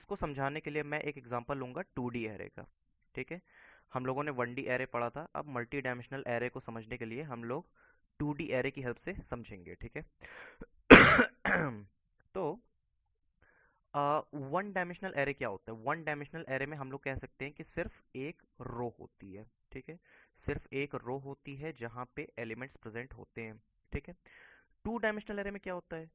इसको समझाने के लिए मैं एक एग्जांपल लूंगा 2D एरे का। ठीक है, हम लोगों ने 1D एरे पढ़ा था, अब मल्टी डायमेंशनल एरे को समझने के लिए हम लोग 2D एरे की हेल्प से समझेंगे। ठीक है। तो वन डायमेंशनल एरे क्या होता है? वन डायमेंशनल एरे में हम लोग कह सकते हैं कि सिर्फ एक रो होती है। ठीक है, सिर्फ एक रो होती है जहाँ पे एलिमेंट्स प्रेजेंट होते हैं। ठीक है। टू डायमेंशनल एरे में क्या होता है?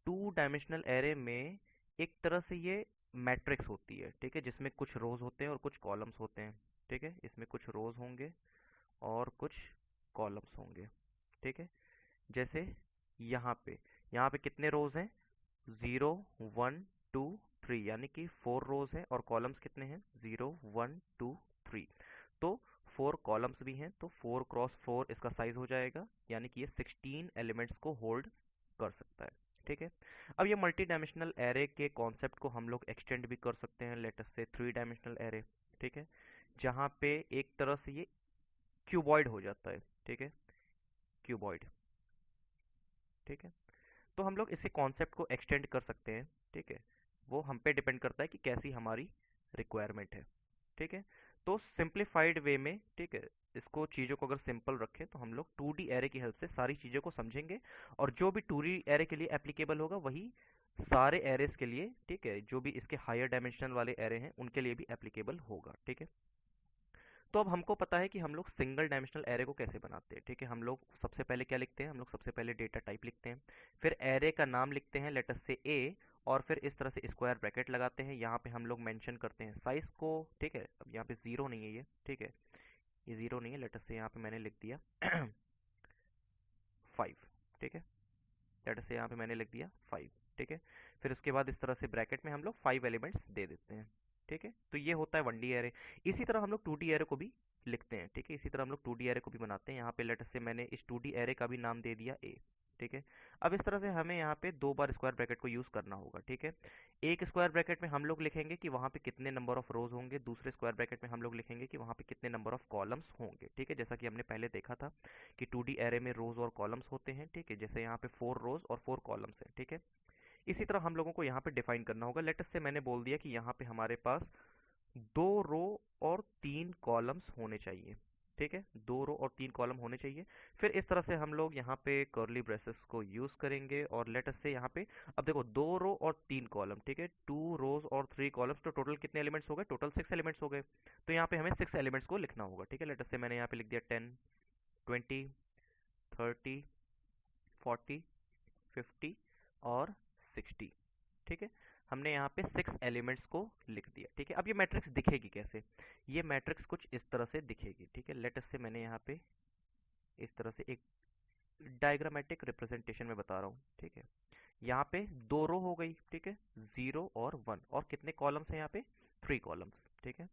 टू डायमेंशनल एरे में एक तरह से ये मैट्रिक्स होती है। ठीक है, जिसमें कुछ रोज होते हैं और कुछ कॉलम्स होते हैं। ठीक है, इसमें कुछ रोज होंगे और कुछ कॉलम्स होंगे। ठीक है, जैसे यहाँ पे कितने रोज हैं? 0 1 2 3, यानी कि 4 रोज हैं और कॉलम्स कितने हैं? 0 1 2 3। तो 4 कॉलम्स भी हैं, तो 4 क्रॉस 4 इसका साइज हो जाएगा, यानी कि ये 16 एलिमेंट्स को होल्ड कर सकता है। ठीक है। अब ये मल्टी डायमेंशनल एरे के कॉन्सेप्ट को हम लोग एक्सटेंड भी कर सकते हैं, लेट अस से 3 डायमेंशनल एरे। ठीक है, जहाँ पे एक तरह से ये क्यूबॉइड हो जाता है। ठीक है, क्यूबॉइड। ठीक है, तो हम लोग इसी कॉन्सेप्ट को एक्सटेंड कर सकते हैं। ठीक है, वो हम पे डिपेंड करता है कि कैसी हमारी रिक्वायरमेंट है। ठीक है, तो सिंप्लीफाइड वे में, ठीक है, इसको चीज़ों को अगर सिंपल रखें तो हम लोग 2D एरे की हेल्प से सारी चीज़ों को समझेंगे, और जो भी 2D एरे के लिए एप्लीकेबल होगा वही सारे एरेस के लिए, ठीक है, जो भी इसके हायर डायमेंशन वाले एरे हैं उनके लिए भी एप्लीकेबल होगा। ठीक है, तो अब हमको पता है कि हम लोग सिंगल डायमेंशनल एरे को कैसे बनाते हैं। ठीक है, हम लोग सबसे पहले क्या लिखते हैं? हम लोग सबसे पहले डेटा टाइप लिखते हैं, फिर एरे का नाम लिखते हैं, लेट अस से ए, और फिर इस तरह से स्क्वायर ब्रैकेट लगाते हैं। यहाँ पे हम लोग मेंशन करते हैं साइज को। ठीक है, अब यहाँ पे जीरो नहीं है ये। ठीक है, ये जीरो नहीं है, लेट अस से यहाँ पे मैंने लिख दिया 5। ठीक है, लेट अस से यहाँ पे मैंने लिख दिया 5। ठीक है, फिर उसके बाद इस तरह से ब्रैकेट में हम लोग 5 एलिमेंट्स दे देते हैं। ठीक है, तो ये होता है 1D एरे। इसी तरह हम लोग 2D एरे को भी लिखते हैं। ठीक है, इसी तरह हम लोग 2D एरे को भी बनाते हैं। यहाँ पे लेट अस से मैंने इस 2D एरे का भी नाम दे दिया ए। ठीक है, अब इस तरह से हमें यहाँ पे 2 बार स्क्वायर ब्रैकेट को यूज करना होगा। ठीक है, एक स्क्वायर ब्रैकेट में हम लोग लिखेंगे कि वहाँ पे कितने नंबर ऑफ रोज होंगे, दूसरे स्क्वायर ब्रैकेट में हम लोग लिखेंगे कि वहाँ पे कितने नंबर ऑफ कॉलम्स होंगे। ठीक है, जैसा कि हमने पहले देखा था कि 2D एरे में रोज और कॉलम्स होते हैं। ठीक है, जैसे यहाँ पे 4 रोज और 4 कॉलम्स हैं। ठीक है, इसी तरह हम लोगों को यहाँ पे डिफाइन करना होगा। लेट अस से मैंने बोल दिया कि यहाँ पे हमारे पास 2 रो और 3 कॉलम्स होने चाहिए। ठीक है, 2 रो और 3 कॉलम होने चाहिए। फिर इस तरह से हम लोग यहाँ पे कर्ली ब्रेसेस को यूज करेंगे, और लेट अस से यहाँ पे, अब देखो 2 रो और 3 कॉलम, ठीक है, 2 रोज और 3 कॉलम्स, तो टोटल कितने एलिमेंट्स हो गए? टोटल 6 एलिमेंट्स हो गए। तो यहाँ पे हमें 6 एलिमेंट्स को लिखना होगा। ठीक है, लेट अस से मैंने यहाँ पे लिख दिया 10 20 30 40 50 और 60। ठीक है, हमने यहाँ पे 6 एलिमेंट्स को लिख दिया। ठीक है, अब ये मैट्रिक्स दिखेगी कैसे? ये मैट्रिक्स कुछ इस तरह से दिखेगी। ठीक है, लेट अस से मैंने यहाँ पे इस तरह से एक डायग्रामेटिक रिप्रेजेंटेशन में बता रहा हूँ। ठीक है, यहाँ पे 2 रो हो गई। ठीक है, 0 और 1, और कितने कॉलम्स हैं यहाँ पे? 3 कॉलम्स। ठीक है,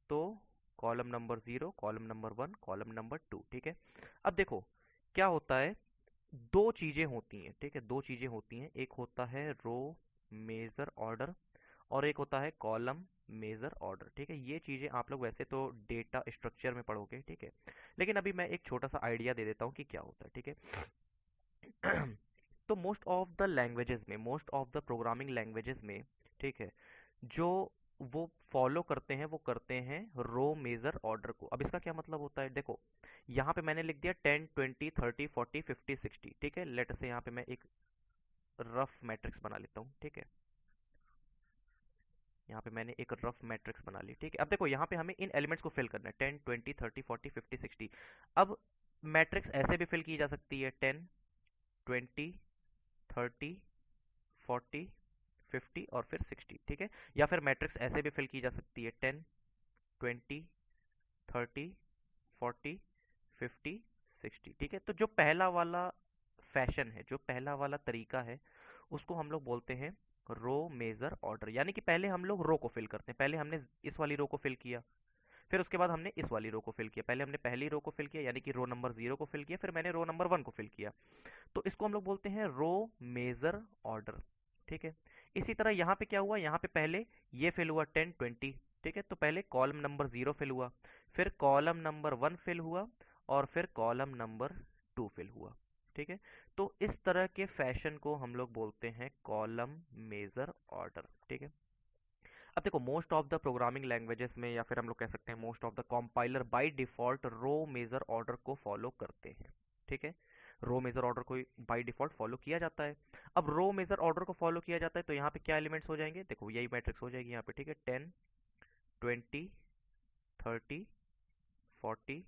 तो column number 0, column number 1, column number 2। ठीक है, अब देखो क्या होता है, दो चीजें होती हैं। ठीक है, दो चीजें होती हैं, एक होता है रो मेजर ऑर्डर और एक होता है कॉलम मेजर ऑर्डर। ठीक है, ये चीजें आप लोग वैसे तो डेटा स्ट्रक्चर में पढ़ोगे। ठीक है, लेकिन अभी मैं एक छोटा सा आइडिया दे देता हूँ कि क्या होता है। ठीक है, तो मोस्ट ऑफ द लैंग्वेजेस में, most of the programming languages में, ठीक है, जो वो फॉलो करते हैं वो करते हैं रो मेजर ऑर्डर को। अब इसका क्या मतलब होता है? देखो यहाँ पे मैंने लिख दिया 10 20 30 40 50 60। ठीक है, लेट से यहाँ पे मैं एक रफ मैट्रिक्स बना लेता हूँ। ठीक है, यहाँ पे मैंने एक रफ मैट्रिक्स बना ली। ठीक है, अब देखो यहाँ पे हमें इन एलिमेंट्स को फिल करना है, 10 20 30 40 50 60। अब मैट्रिक्स ऐसे भी फिल की जा सकती है, 10 20 30 40 50 और फिर 60। ठीक है, या फिर मैट्रिक्स ऐसे भी फिल की जा सकती है, 10 20 30 40 50 60। ठीक है, तो जो पहला वाला फैशन है, जो पहला वाला तरीका है, उसको हम लोग बोलते हैं रो मेजर ऑर्डर। यानी कि पहले हम लोग रो को फिल करते हैं, पहले हमने इस वाली रो को फिल किया, फिर उसके बाद हमने इस वाली रो को फिल किया। पहले हमने पहली रो को फिल किया, यानी कि रो नंबर 0 को फिल किया, फिर मैंने रो नंबर 1 को फिल किया। तो इसको हम लोग बोलते हैं रो मेजर ऑर्डर। ठीक है, इसी तरह यहाँ पे क्या हुआ? यहाँ पे पहले ये फिल हुआ 10 20। ठीक है, तो पहले कॉलम नंबर 0 फिल हुआ, फिर कॉलम नंबर 1 फिल हुआ, और फिर कॉलम नंबर 2 फिल हुआ। ठीक है, तो इस तरह के फैशन को हम लोग बोलते हैं कॉलम मेजर ऑर्डर। ठीक है, अब देखो most of the programming languages में, या फिर हम लोग कह सकते हैं most of the compiler by default row major order को फॉलो करते हैं। ठीक है, रो मेजर ऑर्डर को बाय डिफॉल्ट फॉलो किया जाता है। अब रो मेजर ऑर्डर को फॉलो किया जाता है तो यहाँ पे क्या एलिमेंट्स हो जाएंगे, देखो यही मैट्रिक्स हो जाएगी यहाँ पे। ठीक है, 10, 20, 30, 40,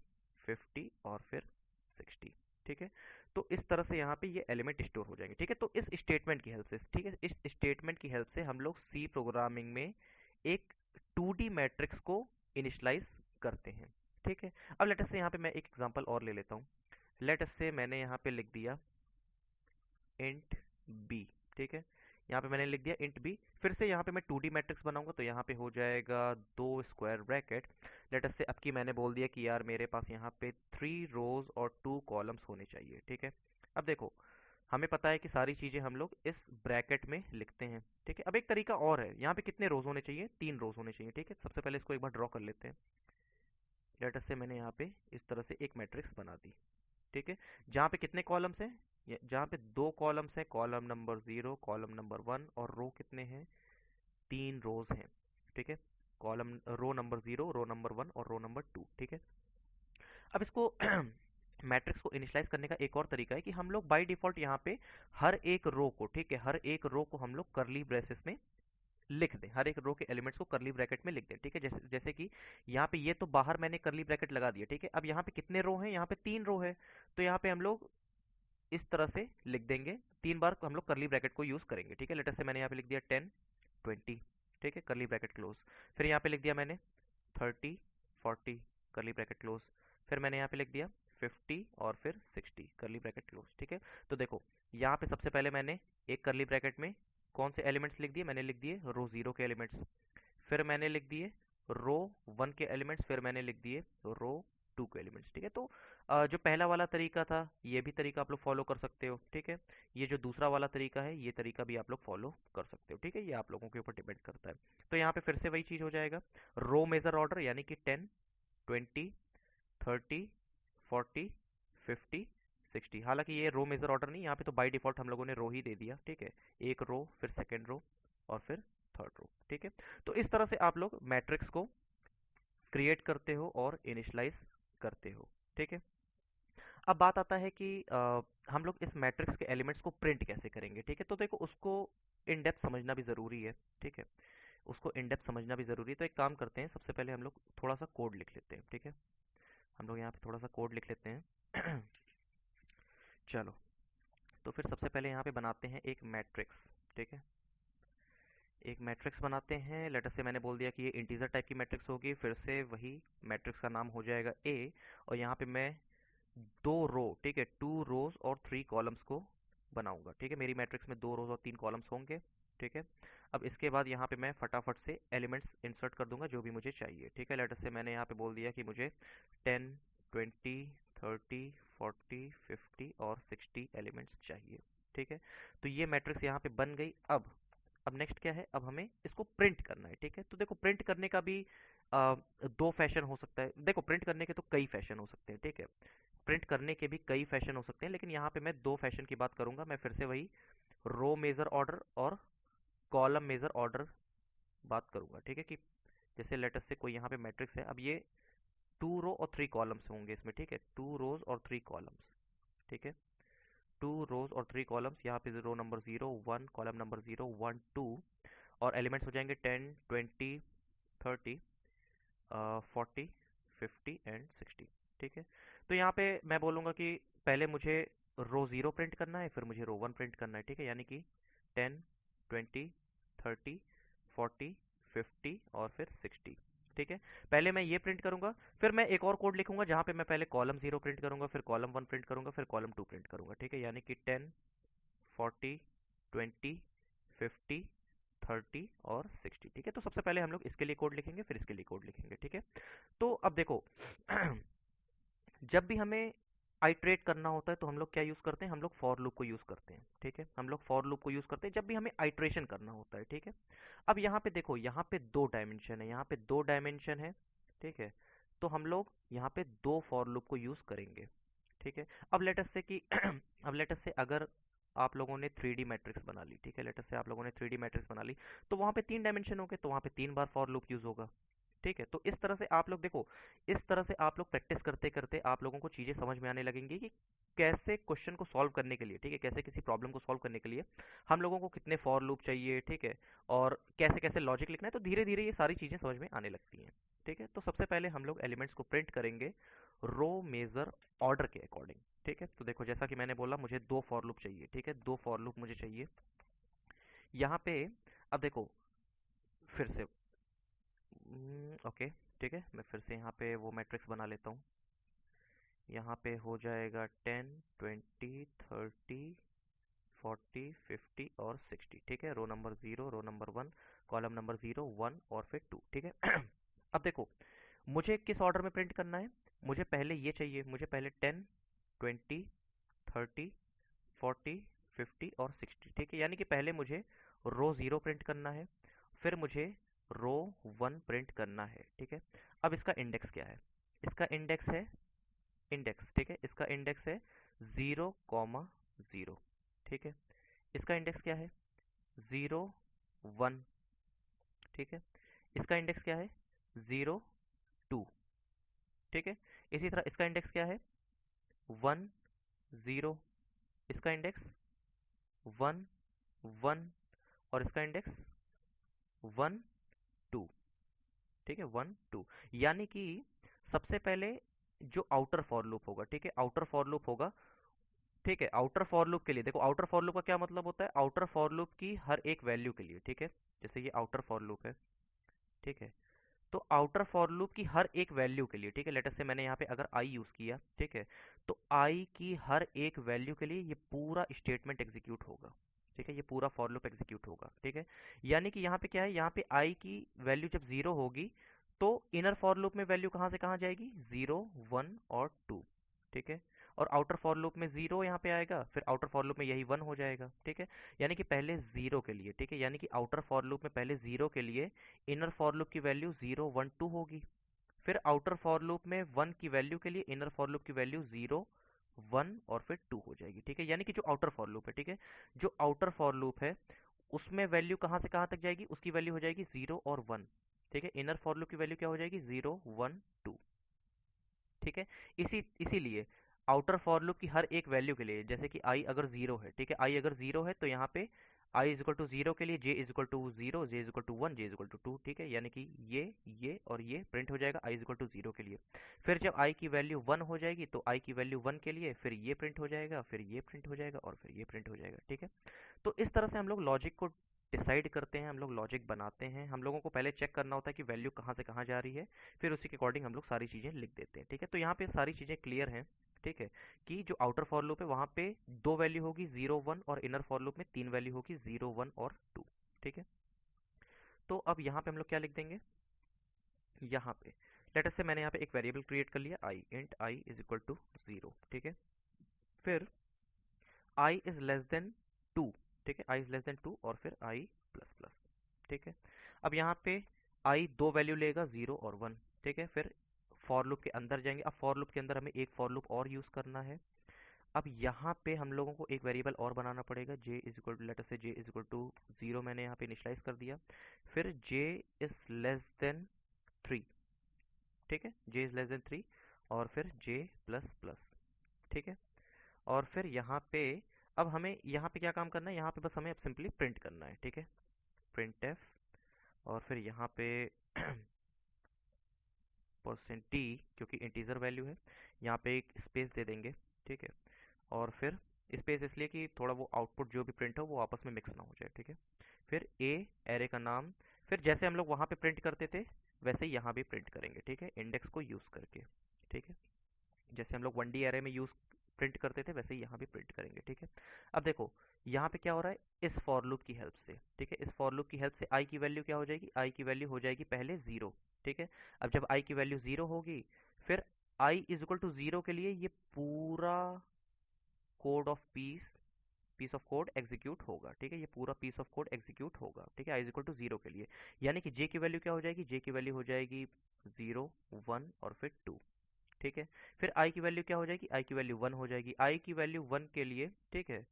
50 और फिर 60। ठीक है, तो इस तरह से यहाँ पे ये एलिमेंट स्टोर हो जाएंगे। ठीक है, तो इस स्टेटमेंट की हेल्प से, ठीक है, इस स्टेटमेंट की हेल्प से हम लोग सी प्रोग्रामिंग में एक 2D मैट्रिक्स को इनिशलाइज करते हैं। ठीक है, अब लेट अस से यहाँ पे मैं एक एग्जांपल और ले लेता हूँ। लेट अस से मैंने यहाँ पे लिख दिया इंट बी। ठीक है, यहाँ पे मैंने लिख दिया इंट बी। फिर से यहाँ पे मैं 2D मैट्रिक्स बनाऊंगा तो यहाँ पे हो जाएगा 2 स्क्वायर ब्रैकेट। लेट अस से अब की मैंने बोल दिया कि यार मेरे पास यहाँ पे 3 रोज और 2 कॉलम्स होने चाहिए। ठीक है, अब देखो हमें पता है कि सारी चीजें हम लोग इस ब्रैकेट में लिखते हैं। ठीक है, अब एक तरीका और है, यहाँ पे कितने रोज होने चाहिए, 3 रोज होने चाहिए। ठीक है, सबसे पहले इसको एक बार ड्रॉ कर लेते हैं। लेट अस से मैंने यहाँ पे इस तरह से एक मैट्रिक्स बना दी। ठीक है, जहाँ पे कितने कॉलम्स हैं, जहाँ पे 2 कॉलम्स हैं, कॉलम नंबर 0, कॉलम नंबर 1, और रो कितने हैं, 3 रोज हैं। ठीक है, column row number 0, row number 1 और रो नंबर 2। ठीक है, अब इसको मैट्रिक्स को इनिशियलाइज करने का एक और तरीका है कि हम लोग बाय डिफॉल्ट यहाँ पे हर एक रो को, ठीक है, हर एक रो को हम लोग करली ब्रेसेस में लिख दें, हर एक रो के एलिमेंट्स को करली ब्रैकेट में लिख दें। ठीक है, जैसे जैसे कि यहाँ पे ये तो बाहर मैंने करली ब्रैकेट लगा दिया। ठीक है, अब यहाँ पे कितने रो हैं, यहाँ पे 3 रो है, तो यहाँ पे हम लोग इस तरह से लिख देंगे, 3 बार हम लोग करली ब्रैकेट को यूज करेंगे। ठीक है, लेटर से मैंने यहाँ पे लिख दिया 10, 20। ठीक है, करली ब्रैकेट क्लोज। फिर यहाँ पे लिख दिया मैंने 30, 40, करली ब्रैकेट क्लोज। फिर मैंने यहाँ पे लिख दिया 50 और फिर 60, करली ब्रैकेट क्लोज। ठीक है, तो देखो यहाँ पे सबसे पहले मैंने एक करली ब्रैकेट में कौन से एलिमेंट्स लिख दिए, मैंने लिख दिए रो 0 के एलिमेंट्स। फिर मैंने लिख दिए रो 1 के एलिमेंट्स। फिर मैंने लिख दिए रो 2 के एलिमेंट्स। ठीक है, तो जो पहला वाला तरीका था ये भी तरीका आप लोग फॉलो कर सकते हो। ठीक है, ये जो दूसरा वाला तरीका है ये तरीका भी आप लोग फॉलो कर सकते हो। ठीक है, ये आप लोगों के ऊपर डिपेंड करता है। तो यहाँ पे फिर से वही चीज हो जाएगा, रो मेजर ऑर्डर यानी कि 10, 20, 30, 40, 50, 60। हालांकि ये रो मेजर ऑर्डर नहीं, यहाँ पे तो बाय डिफॉल्ट हम लोगों ने रो ही दे दिया। ठीक है, एक रो, फिर सेकेंड रो और फिर थर्ड रो। ठीक है, तो इस तरह से आप लोग मैट्रिक्स को क्रिएट करते हो और इनिशियलाइज करते हो। ठीक है, अब बात आता है कि हम लोग इस मैट्रिक्स के एलिमेंट्स को प्रिंट कैसे करेंगे। ठीक है, तो देखो उसको इन डेप्थ समझना भी ज़रूरी है। ठीक है, उसको इन डेप्थ समझना भी ज़रूरी है। तो एक काम करते हैं, सबसे पहले हम लोग थोड़ा सा कोड लिख लेते हैं। ठीक है, हम लोग यहाँ पे थोड़ा सा कोड लिख लेते हैं। चलो, तो फिर सबसे पहले यहाँ पे बनाते हैं एक मैट्रिक्स। ठीक है, एक मैट्रिक्स बनाते हैं। लेटर से मैंने बोल दिया कि ये इंटीजर टाइप की मैट्रिक्स होगी। फिर से वही मैट्रिक्स का नाम हो जाएगा ए, और यहाँ पे मैं 2 रो, ठीक है, 2 रोज और 3 कॉलम्स को बनाऊंगा। ठीक है, मेरी मैट्रिक्स में 2 रोज और 3 कॉलम्स होंगे। ठीक है, अब इसके बाद यहाँ पे मैं फटाफट से एलिमेंट्स इंसर्ट कर दूंगा जो भी मुझे चाहिए। ठीक है, लेटर से मैंने यहाँ पे बोल दिया कि मुझे 10, 20, 30, 40, 50 और 60 एलिमेंट्स चाहिए। ठीक है, तो ये मैट्रिक्स यहाँ पे बन गई। अब नेक्स्ट क्या है, अब हमें इसको प्रिंट करना है। ठीक है, तो देखो प्रिंट करने का भी दो फैशन हो सकता है। देखो प्रिंट करने के तो कई फैशन हो सकते हैं। ठीक है, प्रिंट करने के भी कई फैशन हो सकते हैं, लेकिन यहाँ पे मैं 2 फैशन की बात करूंगा। मैं फिर से वही रो मेजर ऑर्डर और कॉलम मेजर ऑर्डर बात करूंगा। ठीक है, कि जैसे लेटर से कोई यहाँ पे मैट्रिक्स है, अब ये 2 रो और 3 कॉलम्स होंगे इसमें। ठीक है, 2 रोज और 3 कॉलम्स। ठीक है, 2 रोज और 3 कॉलम्स। यहाँ पे रो नंबर 0, 1, कॉलम नंबर 0, 1, 2, और एलिमेंट्स हो जाएंगे 10, 20, 30, 40, 50 एंड 60। ठीक है, तो यहाँ पे मैं बोलूँगा कि पहले मुझे रो 0 प्रिंट करना है, फिर मुझे रो 1 प्रिंट करना है। ठीक है, यानी कि 10, 20, 30, 40, 50 और फिर 60। ठीक है, पहले मैं ये प्रिंट करूंगा, फिर मैं एक और कोड लिखूंगा जहां पे मैं पहले कॉलम 0 प्रिंट करूंगा, फिर कॉलम 1 प्रिंट करूंगा, फिर कॉलम 2 प्रिंट करूंगा। ठीक है, यानी कि 10, 40, 20, 50, 30 और 60। ठीक है, तो सबसे पहले हम लोग इसके लिए कोड लिखेंगे, फिर इसके लिए कोड लिखेंगे। ठीक है, तो अब देखो जब भी हमें आइट्रेट करना होता है तो हम लोग क्या यूज करते हैं, हम लोग फॉर लूप को यूज करते हैं। ठीक है, हम लोग फॉर लूप को यूज करते हैं जब भी हमें आइट्रेशन करना होता है। ठीक है, अब यहाँ पे देखो, यहाँ पे 2 डायमेंशन है, यहाँ पे 2 डायमेंशन है। ठीक है, तो हम लोग यहाँ पे 2 फॉर लूप को यूज करेंगे। ठीक है, अब लेट अस से कि अब लेट अस से अगर आप लोगों ने 3D मैट्रिक्स बना ली, ठीक है, लेटर से आप लोगों ने 3D मैट्रिक्स बना ली, तो वहां पे 3 डायमेंशन हो गए, तो वहां पे 3 बार फॉर लूप यूज होगा। ठीक है, तो इस तरह से आप लोग देखो, इस तरह से आप लोग प्रैक्टिस करते करते आप लोगों को चीजें समझ में आने लगेंगी कि कैसे क्वेश्चन को सॉल्व करने के लिए, ठीक है, कैसे किसी प्रॉब्लम को सॉल्व करने के लिए हम लोगों को कितने फॉर लूप चाहिए, ठीक है, और कैसे कैसे लॉजिक लिखना है, तो धीरे धीरे ये सारी चीजें समझ में आने लगती हैं। ठीक है, तो सबसे पहले हम लोग एलिमेंट्स को प्रिंट करेंगे रो मेजर ऑर्डर के अकॉर्डिंग। ठीक है, तो देखो जैसा कि मैंने बोला, मुझे 2 फॉर लूप चाहिए, ठीक है, 2 फॉर लूप मुझे चाहिए यहाँ पे। अब देखो फिर से, ओके, ठीक है, मैं फिर से यहाँ पे वो मैट्रिक्स बना लेता हूँ। यहाँ पे हो जाएगा 10, 20, 30, 40, 50 और 60। ठीक है, row number 0, row number 1, column number 0, 1 और फिर 2। ठीक है। अब देखो, मुझे किस ऑर्डर में प्रिंट करना है। मुझे पहले ये चाहिए, मुझे पहले 10, 20, 30, 40, 50 और 60। ठीक है, यानी कि पहले मुझे रो 0 प्रिंट करना है, फिर मुझे रो 1 प्रिंट करना है। ठीक है, अब इसका इंडेक्स क्या है। इसका इंडेक्स है, इंडेक्स, ठीक है, इसका इंडेक्स है 0, 0। ठीक है, इसका इंडेक्स क्या है, 0, 1। ठीक है, इसका इंडेक्स क्या है, 0, 2। ठीक है, इसी तरह इसका इंडेक्स क्या है, 1, 0। इसका इंडेक्स 1, 1 और इसका इंडेक्स 1, 2। ठीक है, 1, 2। यानी कि सबसे पहले जो आउटर फॉर लूप होगा, ठीक है, आउटर फॉर लूप होगा। ठीक है, आउटर फॉर लूप के लिए देखो, आउटर फॉर लूप का क्या मतलब होता है, आउटर फॉर लूप की हर एक वैल्यू के लिए। ठीक है, जैसे ये आउटर फॉर लूप है, ठीक है, तो आउटर फॉर लूप की हर एक वैल्यू के लिए, ठीक है, लेटर से मैंने यहाँ पे अगर आई यूज किया, ठीक है, तो आई की हर एक वैल्यू के लिए ये पूरा स्टेटमेंट एग्जीक्यूट होगा। ठीक है, ये पूरा फॉर लूप एग्जीक्यूट होगा। ठीक है, यानी कि यहाँ पे क्या है, यहाँ पे आई की वैल्यू जब 0 होगी, तो इनर फॉर लूप में वैल्यू कहाँ से कहाँ जाएगी, 0, 1 और 2। ठीक है, और आउटर फॉर लूप में 0 यहाँ पे आएगा, फिर आउटर फॉर लूप में यही 1 हो जाएगा। ठीक है, यानी कि पहले 0 के लिए, ठीक है, यानी कि आउटर फॉर लूप में पहले 0 के लिए इनर फॉर लूप की वैल्यू 0, 1, 2 होगी, फिर आउटर फॉर लूप में 1 की वैल्यू के लिए इनर फॉर लूप की वैल्यू 0, 1 और फिर 2 हो जाएगी। ठीक है, यानी कि जो आउटर फॉर लूप है, ठीक है, जो आउटर फॉर लूप है उसमें वैल्यू कहाँ से कहाँ तक जाएगी, उसकी वैल्यू हो जाएगी 0 और 1। ठीक है, इनर फॉर लूप की वैल्यू क्या हो जाएगी, 0, 1, 2। ठीक है, इसीलिए आउटर फॉर लूप की हर एक वैल्यू के लिए, जैसे कि आई अगर 0 है, ठीक है, आई अगर 0 है तो यहाँ पे आई इज इक्वल टू 0 के लिए J is equal to 0, J is equal to 1, J is equal to 2। ठीक है, यानी कि ये और ये प्रिंट हो जाएगा आई इज इक्वल टू 0 के लिए। फिर जब आई की वैल्यू 1 हो जाएगी तो आई की वैल्यू 1 के लिए फिर ये प्रिंट हो जाएगा, फिर ये प्रिंट हो जाएगा और फिर ये प्रिंट हो जाएगा। ठीक है, तो इस तरह से हम लोग लॉजिक को डिसाइड करते हैं, हम लोग लॉजिक बनाते हैं। हम लोगों को पहले चेक करना होता है कि वैल्यू कहाँ से कहाँ जा रही है, फिर उसी के अकॉर्डिंग हम लोग सारी चीज़ें लिख देते हैं। ठीक है, तो यहाँ पे सारी चीज़ें क्लियर हैं। ठीक है, कि जो आउटर फॉर लूप है वहाँ पे 2 वैल्यू होगी 0, 1, और इनर फॉर लूप में 3 वैल्यू होगी 0, 1 और 2। ठीक है, तो अब यहाँ पे हम लोग क्या लिख देंगे, यहाँ पे लेट अस से मैंने यहाँ पे एक वेरिएबल क्रिएट कर लिया I, int I is equal to 0। ठीक है, फिर आई इज लेस देन 2। ठीक है, आई इज लेस देन 2 और फिर आई प्लस प्लस। ठीक है, अब यहाँ पे आई 2 वैल्यू लेगा 0 और 1। ठीक है, फिर फॉर लूप के अंदर जाएंगे। अब फॉर लूप के अंदर हमें एक फॉर लूप और यूज करना है। अब यहाँ पे हम लोगों को एक वेरिएबल और बनाना पड़ेगा, जे इज इक्वल टू, लेटर से जे इज इक्वल टू 0 मैंने यहाँ पे इनिशलाइज कर दिया। फिर जे इज लेस देन 3। ठीक है, जे इज लेस देन 3 और फिर जे प्लस प्लस। ठीक है, और फिर यहाँ पे अब हमें यहाँ पे क्या काम करना है, यहाँ पे बस हमें अब सिंपली प्रिंट करना है। ठीक है, प्रिंट एफ, और फिर यहाँ पे परसेंट टी, क्योंकि इंटीजर वैल्यू है, यहाँ पे एक स्पेस दे देंगे। ठीक है, और फिर स्पेस इसलिए कि थोड़ा वो आउटपुट जो भी प्रिंट हो वो आपस में मिक्स ना हो जाए। ठीक है, फिर ए, एरे का नाम, फिर जैसे हम लोग वहाँ पे प्रिंट करते थे वैसे ही यहाँ भी प्रिंट करेंगे। ठीक है, इंडेक्स को यूज़ करके। ठीक है, जैसे हम लोग 1D एरे में यूज प्रिंट करते थे वैसे ही यहाँ भी प्रिंट करेंगे। ठीक है, अब देखो यहाँ पे क्या हो रहा है, इस फॉर लूप की हेल्प से। ठीक है, इस फॉर लूप की हेल्प से आई की वैल्यू क्या हो जाएगी, आई की वैल्यू हो जाएगी पहले 0। ठीक है, अब जब आई की वैल्यू 0 होगी, फिर आई इज इक्वल टू 0 के लिए ये पूरा code of peace of code execute होगा। ठीक है, ये पूरा पीस ऑफ कोड एग्जीक्यूट होगा। ठीक है, आई इज इक्वल टू 0 के लिए, यानी कि जे की वैल्यू क्या हो जाएगी, जे की वैल्यू हो जाएगी 0, 1 और फिर 2। ठीक है, फिर आई की वैल्यू क्या हो जाएगी, आई की वैल्यू 1 हो जाएगी, आई की वैल्यू 1 के लिए। ठीक है,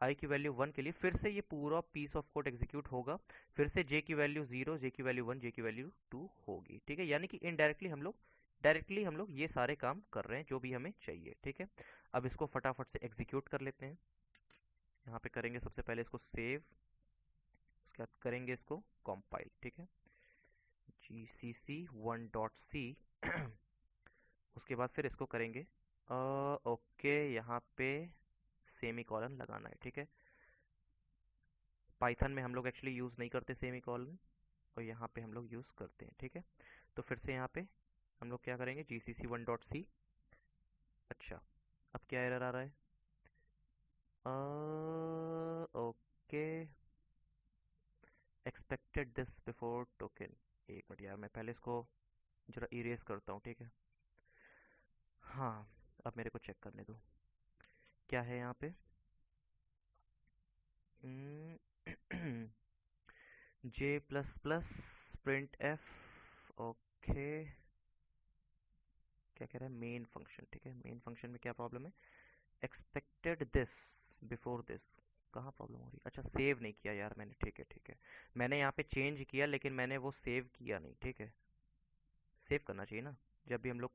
आई की वैल्यू 1 के लिए फिर से ये पूरा पीस ऑफ कोड एग्जीक्यूट होगा, फिर से जे की वैल्यू 0, जे की वैल्यू 1, जे की वैल्यू 2 होगी। ठीक है, यानी कि इनडायरेक्टली हम लोग ये सारे काम कर रहे हैं जो भी हमें चाहिए। ठीक है, अब इसको फटाफट से एग्जीक्यूट कर लेते हैं। यहाँ पे करेंगे सबसे पहले इसको सेव, उसके बाद करेंगे इसको कंपाइल। ठीक है, gcc1.c उसके बाद फिर इसको करेंगे ओके, यहाँ पे सेमी कॉलन लगाना है। ठीक है, पाइथन में हम लोग एक्चुअली यूज़ नहीं करते सेमी कॉलन, और यहाँ पे हम लोग यूज़ करते हैं। ठीक है, तो फिर से यहाँ पे हम लोग क्या करेंगे, gcc1.c। अच्छा, अब क्या एरर आ रहा है, okay, expected this before token. एक मिनट यार, मैं पहले इसको जरा इरेज करता हूँ। ठीक है, हाँ, अब मेरे को चेक करने दो क्या है यहाँ पे। J plus plus print F, okay, क्या कह रहा है, मेन फंक्शन। ठीक है, मेन फंक्शन में क्या प्रॉब्लम है, एक्सपेक्टेड दिस बिफोर दिस, कहाँ प्रॉब्लम हो रही है। अच्छा, सेव नहीं किया यार मैंने। ठीक है, ठीक है, मैंने यहाँ पे चेंज किया लेकिन मैंने वो सेव किया नहीं। ठीक है, सेव करना चाहिए ना, जब भी हम लोग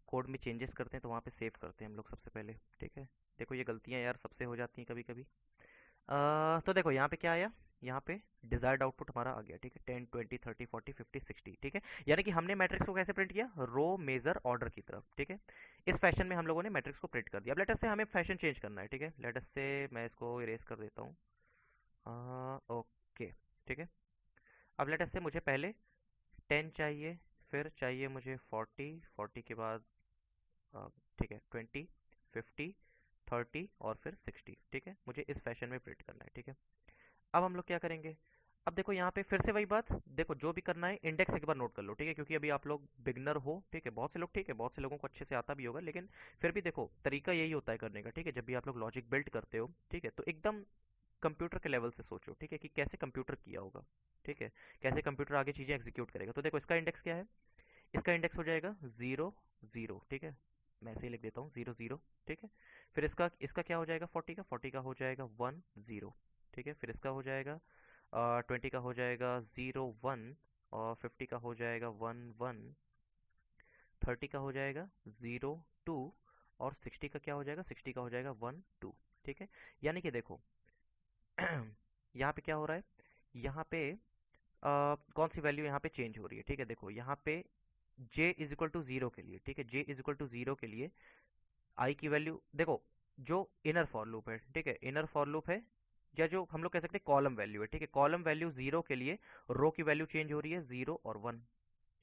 कोड में चेंजेस करते हैं तो वहाँ पे सेव करते हैं हम लोग सबसे पहले। ठीक है, देखो ये गलतियाँ यार सबसे हो जाती हैं कभी कभी। तो देखो यहाँ पे क्या आया, यहाँ पे डिजायर्ड आउटपुट हमारा आ गया। ठीक है, 10 20 30 40 50 60। ठीक है, यानी कि हमने मैट्रिक्स को कैसे प्रिंट किया, रो मेजर ऑर्डर की तरफ। ठीक है, इस फैशन में हम लोगों ने मैट्रिक्स को प्रिंट कर दिया। अब लेटर से हमें फैशन चेंज करना है। ठीक है, लेटर से मैं इसको इरेज कर देता हूँ। ओके, ठीक है, अब लेटर से मुझे पहले 10 चाहिए, फिर चाहिए मुझे 40, 40 के बाद ठीक है 20, 50, 30 और फिर 60। ठीक है, मुझे इस फैशन में प्रिंट करना है। ठीक है, अब हम लोग क्या करेंगे, अब देखो यहाँ पे फिर से वही बात, देखो जो भी करना है इंडेक्स एक बार नोट कर लो। ठीक है, क्योंकि अभी आप लोग बिगनर हो। ठीक है, बहुत से लोग, ठीक है, बहुत से लोगों को अच्छे से आता भी होगा, लेकिन फिर भी देखो तरीका यही होता है करने का। ठीक है, जब भी आप लोग लॉजिक बिल्ड करते हो, ठीक है, तो एकदम कंप्यूटर के लेवल से सोचो। ठीक है, कि कैसे कंप्यूटर किया होगा। ठीक है, कैसे कंप्यूटर आगे चीजें एग्जीक्यूट करेगा। तो देखो इसका इंडेक्स क्या है, इसका इंडेक्स हो जाएगा 0 0। ठीक है, मैं ऐसे ही लिख देता हूँ 0 0। ठीक है, फिर इसका इसका क्या हो जाएगा, 40 का हो जाएगा 1 0। ठीक है, फिर इसका हो जाएगा 20 का हो जाएगा 0 1, और 50 का हो जाएगा 1 1, 30 का हो जाएगा 0 2, और 60 का क्या हो जाएगा, 60 का हो जाएगा 1 2। ठीक है, यानी कि देखो यहाँ पे क्या हो रहा है, यहाँ पे कौन सी वैल्यू यहाँ पे चेंज हो रही है। ठीक है, देखो यहाँ पे j is equal to zero के लिए, ठीक है, j is equal to zero के लिए i की वैल्यू देखो, जो इनर फॉर लूप है, ठीक है, इनर फॉर लूप है, या जो हम लोग कह सकते हैं कॉलम वैल्यू है। ठीक है, कॉलम वैल्यू जीरो के लिए रो की वैल्यू चेंज हो रही है 0 और 1।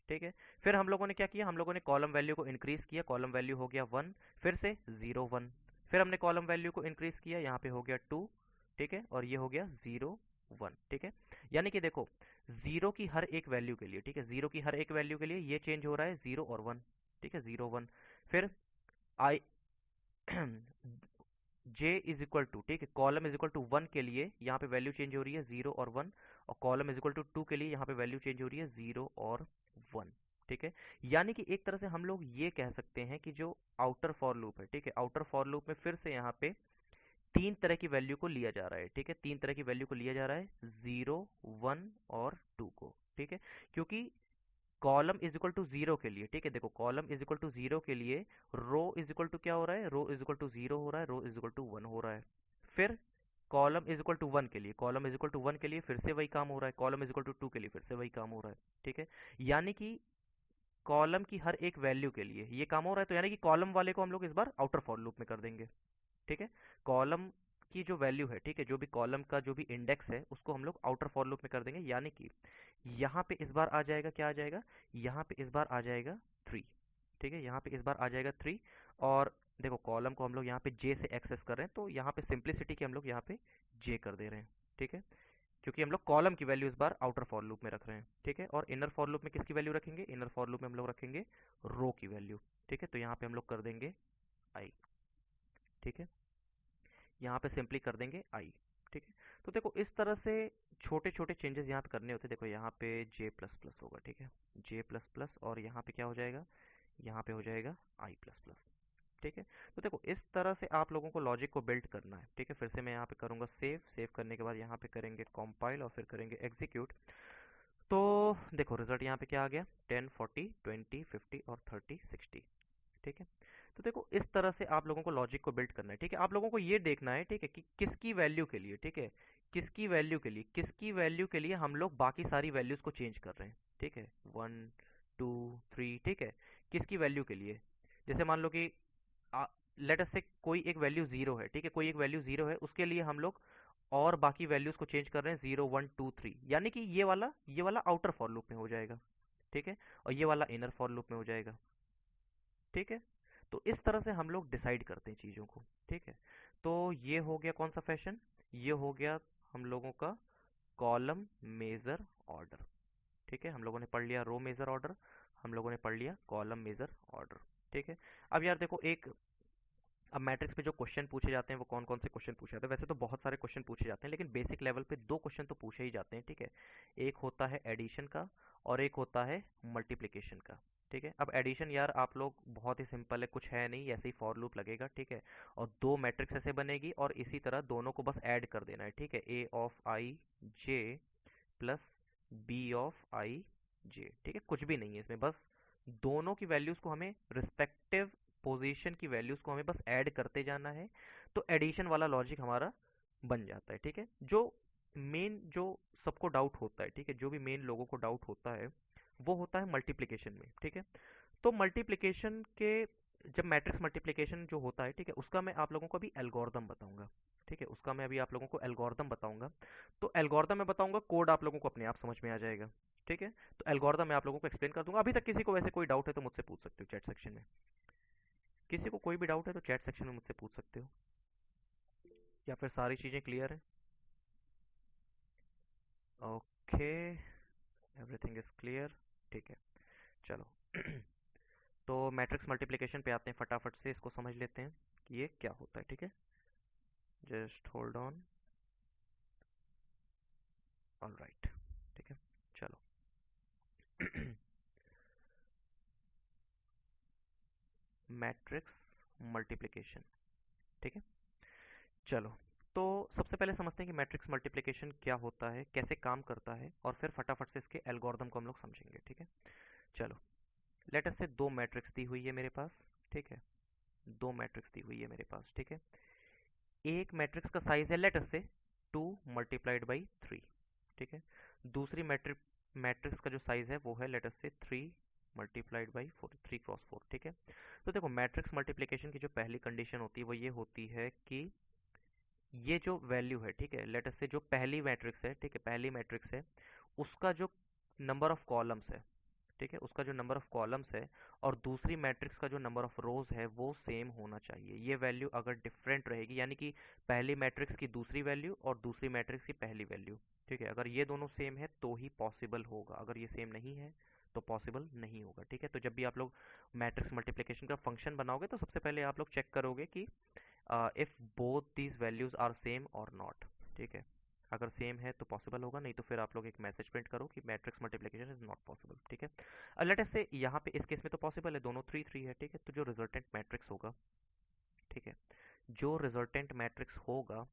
ठीक है, फिर हम लोगों ने क्या किया, हम लोगों ने कॉलम वैल्यू को इंक्रीज किया, कॉलम वैल्यू हो गया 1, फिर से 0 1, फिर हमने कॉलम वैल्यू को इंक्रीज किया, यहाँ पे हो गया 2। ठीक है, और ये हो गया 0 1। ठीक है, यानी कि देखो जीरो की हर एक वैल्यू के लिए, ठीक है, जीरो की हर एक वैल्यू के लिए ये चेंज हो रहा है 0 और 1। ठीक है, 0 1, फिर आई जे इज इक्वल टू, ठीक है, कॉलम इज इक्वल टू 1 के लिए यहाँ पे वैल्यू चेंज हो रही है 0 और 1, और कॉलम इज इक्वल टू 2 के लिए यहाँ पे वैल्यू चेंज हो रही है 0 और 1। ठीक है, यानी कि एक तरह से हम लोग ये कह सकते हैं कि जो आउटर फॉर लूप है, ठीक है, आउटर फॉर लूप में फिर से यहाँ पे तीन तरह की वैल्यू को लिया जा रहा है। ठीक है, तीन तरह की वैल्यू को लिया जा रहा है, 0 1 और 2 को। ठीक है, क्योंकि column is equal to zero के लिए, ठीक है, देखो column is equal to zero के लिए रो इज इक्वल टू क्या हो रहा है, रो इज इक्वल टू जीरो हो रहा है, रो इज इक्वल टू 1 हो रहा है। फिर कॉलम इज इक्वल टू 1 के लिए, कॉलम इज इक्वल टू 1 के लिए फिर से वही काम हो रहा है, कॉलम इज इक्वल टू 2 के लिए फिर से वही काम हो रहा है। ठीक है, यानी कि कॉलम की हर एक वैल्यू के लिए ये काम हो रहा है, तो यानी कि कॉलम वाले को हम लोग इस बार आउटर फॉर लूप में कर देंगे। ठीक है, कॉलम की जो वैल्यू है, ठीक है, जो भी कॉलम का जो भी इंडेक्स है उसको हम लोग आउटर फॉर लूप में कर देंगे, यानी कि यहाँ पे इस बार आ जाएगा, क्या आ जाएगा, यहाँ पे इस बार आ जाएगा 3। ठीक है, यहाँ पे इस बार आ जाएगा 3, और देखो कॉलम को हम लोग यहाँ पे जे से एक्सेस कर रहे हैं, तो यहाँ पे सिंप्लिसिटी के हम लोग यहाँ पे जे कर दे रहे हैं। ठीक है, क्योंकि हम लोग कॉलम की वैल्यू इस बार आउटर फॉर लूप में रख रहे हैं। ठीक है, और इनर फॉर लूप में किसकी वैल्यू रखेंगे, इनर फॉर लूप में हम लोग रखेंगे रो की वैल्यू। ठीक है, तो यहाँ पे हम लोग कर देंगे आई। ठीक है, यहाँ पे सिंपली कर देंगे आई। ठीक है, तो देखो इस तरह से छोटे छोटे चेंजेस यहाँ पे करने होते हैं। देखो यहाँ पे जे प्लस प्लस होगा, ठीक है, जे प्लस प्लस, और यहाँ पे क्या हो जाएगा, यहाँ पे हो जाएगा आई प्लस प्लस। ठीक है। तो देखो इस तरह से आप लोगों को लॉजिक को बिल्ड करना है, ठीक है। फिर से मैं यहाँ पे करूँगा सेव, सेव करने के बाद यहाँ पे करेंगे कंपाइल और फिर करेंगे एग्जीक्यूट। तो देखो रिजल्ट यहाँ पे क्या आ गया, 10, 40, 20, 50 और 30, 60, ठीक है। तो देखो इस तरह से आप लोगों को लॉजिक को बिल्ड करना है, ठीक है। आप लोगों को ये देखना है, ठीक है, कि किसकी वैल्यू के लिए, ठीक है, किसकी वैल्यू के लिए हम लोग बाकी सारी वैल्यूज को चेंज कर रहे हैं, ठीक है। 1, 2, 3, ठीक है, किसकी वैल्यू के लिए। जैसे मान लो कि लेट अस से कोई एक वैल्यू जीरो है, ठीक है, कोई एक वैल्यू जीरो है, उसके लिए हम लोग और बाकी वैल्यूज को चेंज कर रहे हैं 0, 1, 2, 3, यानी कि ये वाला आउटर फॉर लूप में हो जाएगा, ठीक है, और ये वाला इनर फॉर लूप में हो जाएगा, ठीक है। तो इस तरह से हम लोग डिसाइड करते हैं चीज़ों को, ठीक है। तो ये हो गया कौन सा फैशन, ये हो गया हम लोगों का कॉलम मेजर ऑर्डर, ठीक है। हम लोगों ने पढ़ लिया रो मेजर ऑर्डर, हम लोगों ने पढ़ लिया कॉलम मेजर ऑर्डर, ठीक है। अब यार देखो अब मैट्रिक्स पे जो क्वेश्चन पूछे जाते हैं वो कौन कौन से क्वेश्चन पूछे जाते हैं, वैसे तो बहुत सारे क्वेश्चन पूछे जाते हैं, लेकिन बेसिक लेवल पे दो क्वेश्चन तो पूछे ही जाते हैं, ठीक है। एक होता है एडिशन का और एक होता है मल्टीप्लिकेशन का, ठीक है। अब एडिशन यार आप लोग बहुत ही सिंपल है, कुछ है नहीं, ऐसे ही फॉर लूप लगेगा, ठीक है, और दो मैट्रिक्स ऐसे बनेगी और इसी तरह दोनों को बस ऐड कर देना है, ठीक है। A of I J plus B of I J, ठीक है, कुछ भी नहीं है इसमें, बस दोनों की वैल्यूज को हमें रिस्पेक्टिव पोजीशन की वैल्यूज को हमें बस ऐड करते जाना है। तो एडिशन वाला लॉजिक हमारा बन जाता है, ठीक है। जो सबको डाउट होता है, ठीक है, जो भी मेन लोगों को डाउट होता है वो होता है मल्टीप्लिकेशन में, ठीक है। तो मल्टीप्लिकेशन के जब मैट्रिक्स मल्टीप्लिकेशन जो होता है, ठीक है, उसका मैं आप लोगों को अभी एल्गोरिदम बताऊंगा, ठीक है, उसका मैं अभी आप लोगों को एल्गोरिदम बताऊंगा। तो एल्गोरिदम मैं बताऊंगा, कोड आप लोगों को अपने आप समझ में आ जाएगा, ठीक है। तो एल्गोरिदम मैं आप लोगों को एक्सप्लेन कर दूंगा। अभी तक किसी को वैसे कोई डाउट है तो मुझसे पूछ सकते हो चैट सेक्शन में, किसी को कोई भी डाउट है तो चैट सेक्शन में मुझसे पूछ सकते हो, या फिर सारी चीज़ें क्लियर है। ओके, एवरीथिंग इज क्लियर, ठीक है, चलो। तो मैट्रिक्स मल्टीप्लिकेशन पे आते हैं, फटाफट से इसको समझ लेते हैं कि ये क्या होता है, ठीक है। Just hold on, all right, ठीक है, चलो। मैट्रिक्स मल्टीप्लिकेशन, ठीक है, चलो। तो सबसे पहले समझते हैं कि मैट्रिक्स मल्टीप्लिकेशन क्या होता है, कैसे काम करता है, और फिर फटाफट से इसके एल्गोरिदम को हम लोग समझेंगे, ठीक है। चलो, लेट अस से दो मैट्रिक्स दी हुई है मेरे पास, ठीक है, दो मैट्रिक्स दी हुई है मेरे पास, ठीक है। एक मैट्रिक्स का साइज है लेट अस से 2 × 3, ठीक है। दूसरी मैट्रिक्स का जो साइज है वो है लेट अस से 3 × 4, 3 × 4, ठीक है। तो देखो मैट्रिक्स मल्टीप्लिकेशन की जो पहली कंडीशन होती है वो ये होती है कि ये जो वैल्यू है, ठीक है, लेट अस से जो पहली मैट्रिक्स है, ठीक है, पहली मैट्रिक्स है, उसका जो नंबर ऑफ कॉलम्स है, ठीक है, उसका जो नंबर ऑफ कॉलम्स है और दूसरी मैट्रिक्स का जो नंबर ऑफ रोज है वो सेम होना चाहिए। ये वैल्यू अगर डिफरेंट रहेगी, यानी कि पहली मैट्रिक्स की दूसरी वैल्यू और दूसरी मैट्रिक्स की पहली वैल्यू, ठीक है, अगर ये दोनों सेम है तो ही पॉसिबल होगा, अगर ये सेम नहीं है तो पॉसिबल नहीं होगा, ठीक है। तो जब भी आप लोग मैट्रिक्स मल्टीप्लिकेशन का फंक्शन बनाओगे तो सबसे पहले आप लोग चेक करोगे कि if both these values are same और नॉट, ठीक है। अगर सेम है तो पॉसिबल होगा, नहीं तो फिर आप लोग एक मैसेज प्रिंट करो कि matrix multiplication is not possible, ठीक है। लेट अस से यहाँ पे इस केस में तो पॉसिबल है, दोनों 3 3 है, ठीक है। तो जो रिजल्टेंट मैट्रिक्स होगा, ठीक है, जो रिजल्टेंट मैट्रिक्स होगा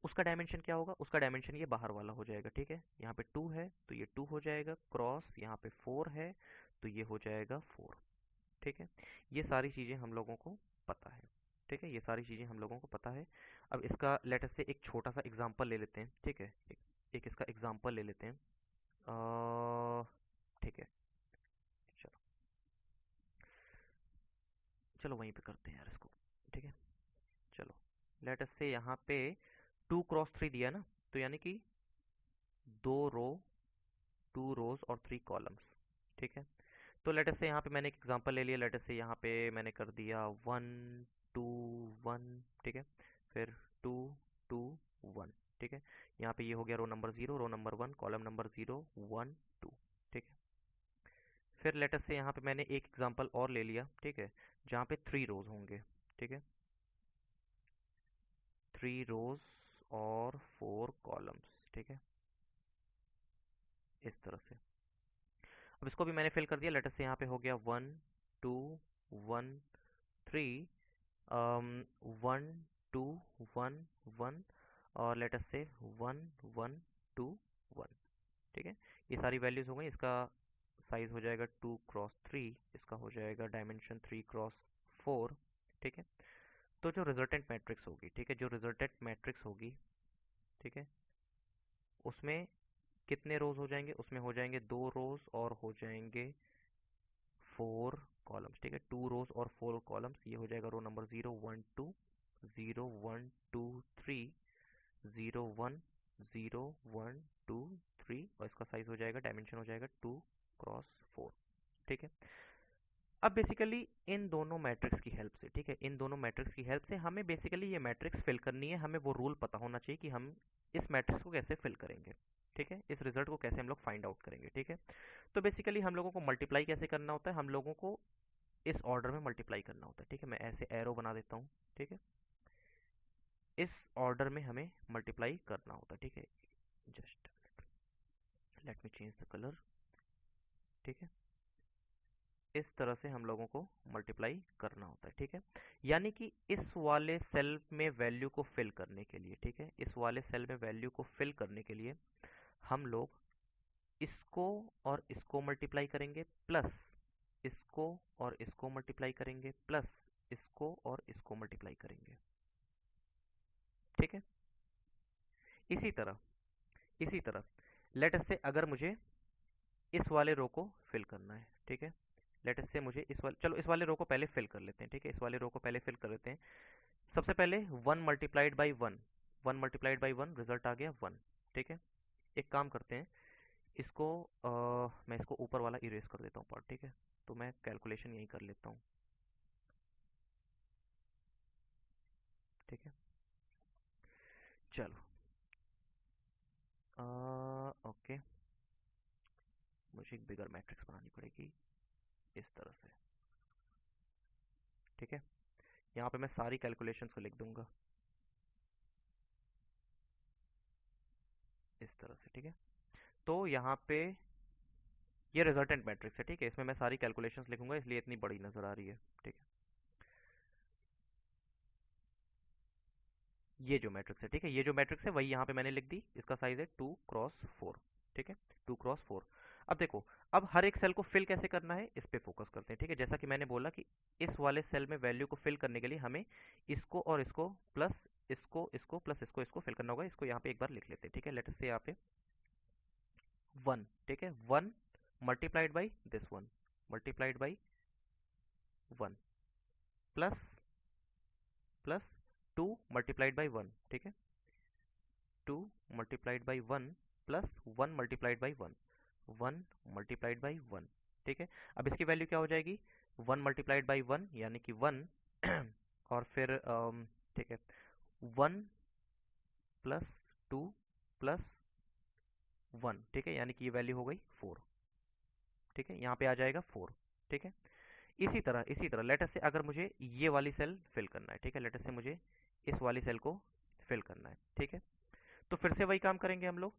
उसका डायमेंशन क्या होगा, उसका डायमेंशन ये बाहर वाला हो जाएगा, ठीक है। यहाँ पे 2 है तो ये 2 हो जाएगा, क्रॉस यहाँ पे 4 है तो ये हो जाएगा 4, ठीक है। ये सारी चीज़ें हम लोगों को पता है, ठीक है, ये सारी चीज़ें हम लोगों को पता है। अब इसका लेट अस से एक छोटा सा एग्जांपल ले लेते हैं, ठीक है, एक इसका एग्जांपल ले लेते हैं, ठीक है, चलो, चलो वहीं पे करते हैं यार इसको, ठीक है, चलो। लेट अस से यहाँ पे 2 × 3 दिया ना, तो यानी कि 2 रो, 2 रोज और 3 कॉलम्स, ठीक है। तो लेट अस से यहाँ पे मैंने एक एग्जांपल ले लिया, लेट अस से यहाँ पे मैंने कर दिया 1 2 1, ठीक है, फिर 2 2 1, ठीक है। यहाँ पे ये हो गया row number 0, row number 1, column number 0 1 2, ठीक है। फिर लेट अस से यहाँ पे मैंने एक एग्जांपल और ले लिया, ठीक है, जहाँ पे 3 रोज होंगे, ठीक है, 3 रोज और 4 कॉलम्स, ठीक है, इस तरह से। अब इसको भी मैंने फिल कर दिया, लेट अस से यहाँ पे हो गया 1 2 1 3, वन टू वन वन और लेट अस से वन वन टू वन। ठीक है, ये सारी वैल्यूज हो गई। इसका साइज हो जाएगा 2 क्रॉस 3, इसका हो जाएगा डायमेंशन 3 क्रॉस 4। ठीक है, तो जो रिजल्टेंट मैट्रिक्स होगी, ठीक है, जो रिजल्टेंट मैट्रिक्स होगी, ठीक है, उसमें कितने रोज हो जाएंगे? उसमें हो जाएंगे 2 रोज और हो जाएंगे 4 कॉलम्स। ठीक है, 2 रोज और 4 कॉलम्स। ये हो जाएगा रो नंबर 0 1 2, 0 1 2 3, 0 1 0 1 2 3 और इसका साइज हो जाएगा, डायमेंशन हो जाएगा 2 क्रॉस 4। ठीक है, अब बेसिकली इन दोनों मैट्रिक्स की हेल्प से, ठीक है, इन दोनों मैट्रिक्स की हेल्प से हमें बेसिकली ये मैट्रिक्स फिल करनी है। हमें वो रूल पता होना चाहिए कि हम इस मैट्रिक्स को कैसे फिल करेंगे। ठीक है, इस रिजल्ट को कैसे हम लोग फाइंड आउट करेंगे। ठीक है, तो बेसिकली हम लोगों को मल्टीप्लाई कैसे करना होता है? हम लोगों को इस ऑर्डर में मल्टीप्लाई करना होता है। ठीक है, मैं ऐसे एरो बना देता हूँ। ठीक है, इस ऑर्डर में हमें मल्टीप्लाई करना होता है। ठीक है, just let me change the colour. ठीक है, इस तरह से हम लोगों को मल्टीप्लाई करना होता है। ठीक है, यानी कि इस वाले सेल में वैल्यू को फिल करने के लिए, ठीक है, इस वाले सेल में वैल्यू को फिल करने के लिए हम लोग इसको और इसको मल्टीप्लाई करेंगे, प्लस इसको और इसको मल्टीप्लाई करेंगे, प्लस इसको और इसको मल्टीप्लाई करेंगे। ठीक है, इसी तरह लेट अस से अगर मुझे इस वाले रो को फिल करना है, ठीक है, लेट अस से मुझे चलो इस वाले रो को पहले फिल कर लेते हैं। ठीक है, इस वाले रो को पहले फिल कर लेते हैं। सबसे पहले 1 × 1, 1 × 1 रिजल्ट आ गया 1। ठीक है, एक काम करते हैं, इसको मैं इसको ऊपर वाला इरेज कर देता हूँ पार्ट। ठीक है, तो मैं कैलकुलेशन यहीं कर लेता हूँ। ठीक है, चलो ओके, मुझे एक बिगर मैट्रिक्स बनानी पड़ेगी इस तरह से। ठीक है, यहाँ पे मैं सारी कैलकुलेशंस को लिख दूंगा इस तरह से। ठीक है, तो यहाँ पे ये रिजल्टेंट मैट्रिक्स है। ठीक है, इसमें मैं सारी कैलकुलेशंस लिखूंगा, इसलिए इतनी बड़ी नजर आ रही है। ठीक है, ये जो मैट्रिक्स है, ठीक है, ये जो मैट्रिक्स है वही यहाँ पे मैंने लिख दी। इसका साइज है 2 क्रॉस 4। ठीक है, 2 क्रॉस 4। अब देखो, अब हर एक सेल को फिल कैसे करना है इस पे फोकस करते हैं। ठीक है, जैसा कि मैंने बोला कि इस वाले सेल में वैल्यू को फिल करने के लिए हमें इसको और इसको प्लस इसको प्लस इसको फिल करना होगा। इसको यहाँ पे एक बार लिख लेते हैं। ठीक है, लेट अस से यहाँ पे 1। ठीक है, 1 multiplied by this 1 multiplied by 1 plus plus 2 multiplied by 1। ठीक है, 2 multiplied by 1 plus 1 multiplied by 1, 1 multiplied by 1। ठीक है, अब इसकी वैल्यू क्या हो जाएगी? 1 मल्टीप्लाइड बाई 1 यानी कि 1 और फिर ठीक है, 1 प्लस 2 प्लस 1। ठीक है, यानी कि ये वैल्यू हो गई 4। ठीक है, यहाँ पे आ जाएगा 4। ठीक है, इसी तरह लेट अस से अगर मुझे ये वाली सेल फिल करना है, ठीक है, लेट अस से मुझे इस वाली सेल को फिल करना है। ठीक है, तो फिर से वही काम करेंगे हम लोग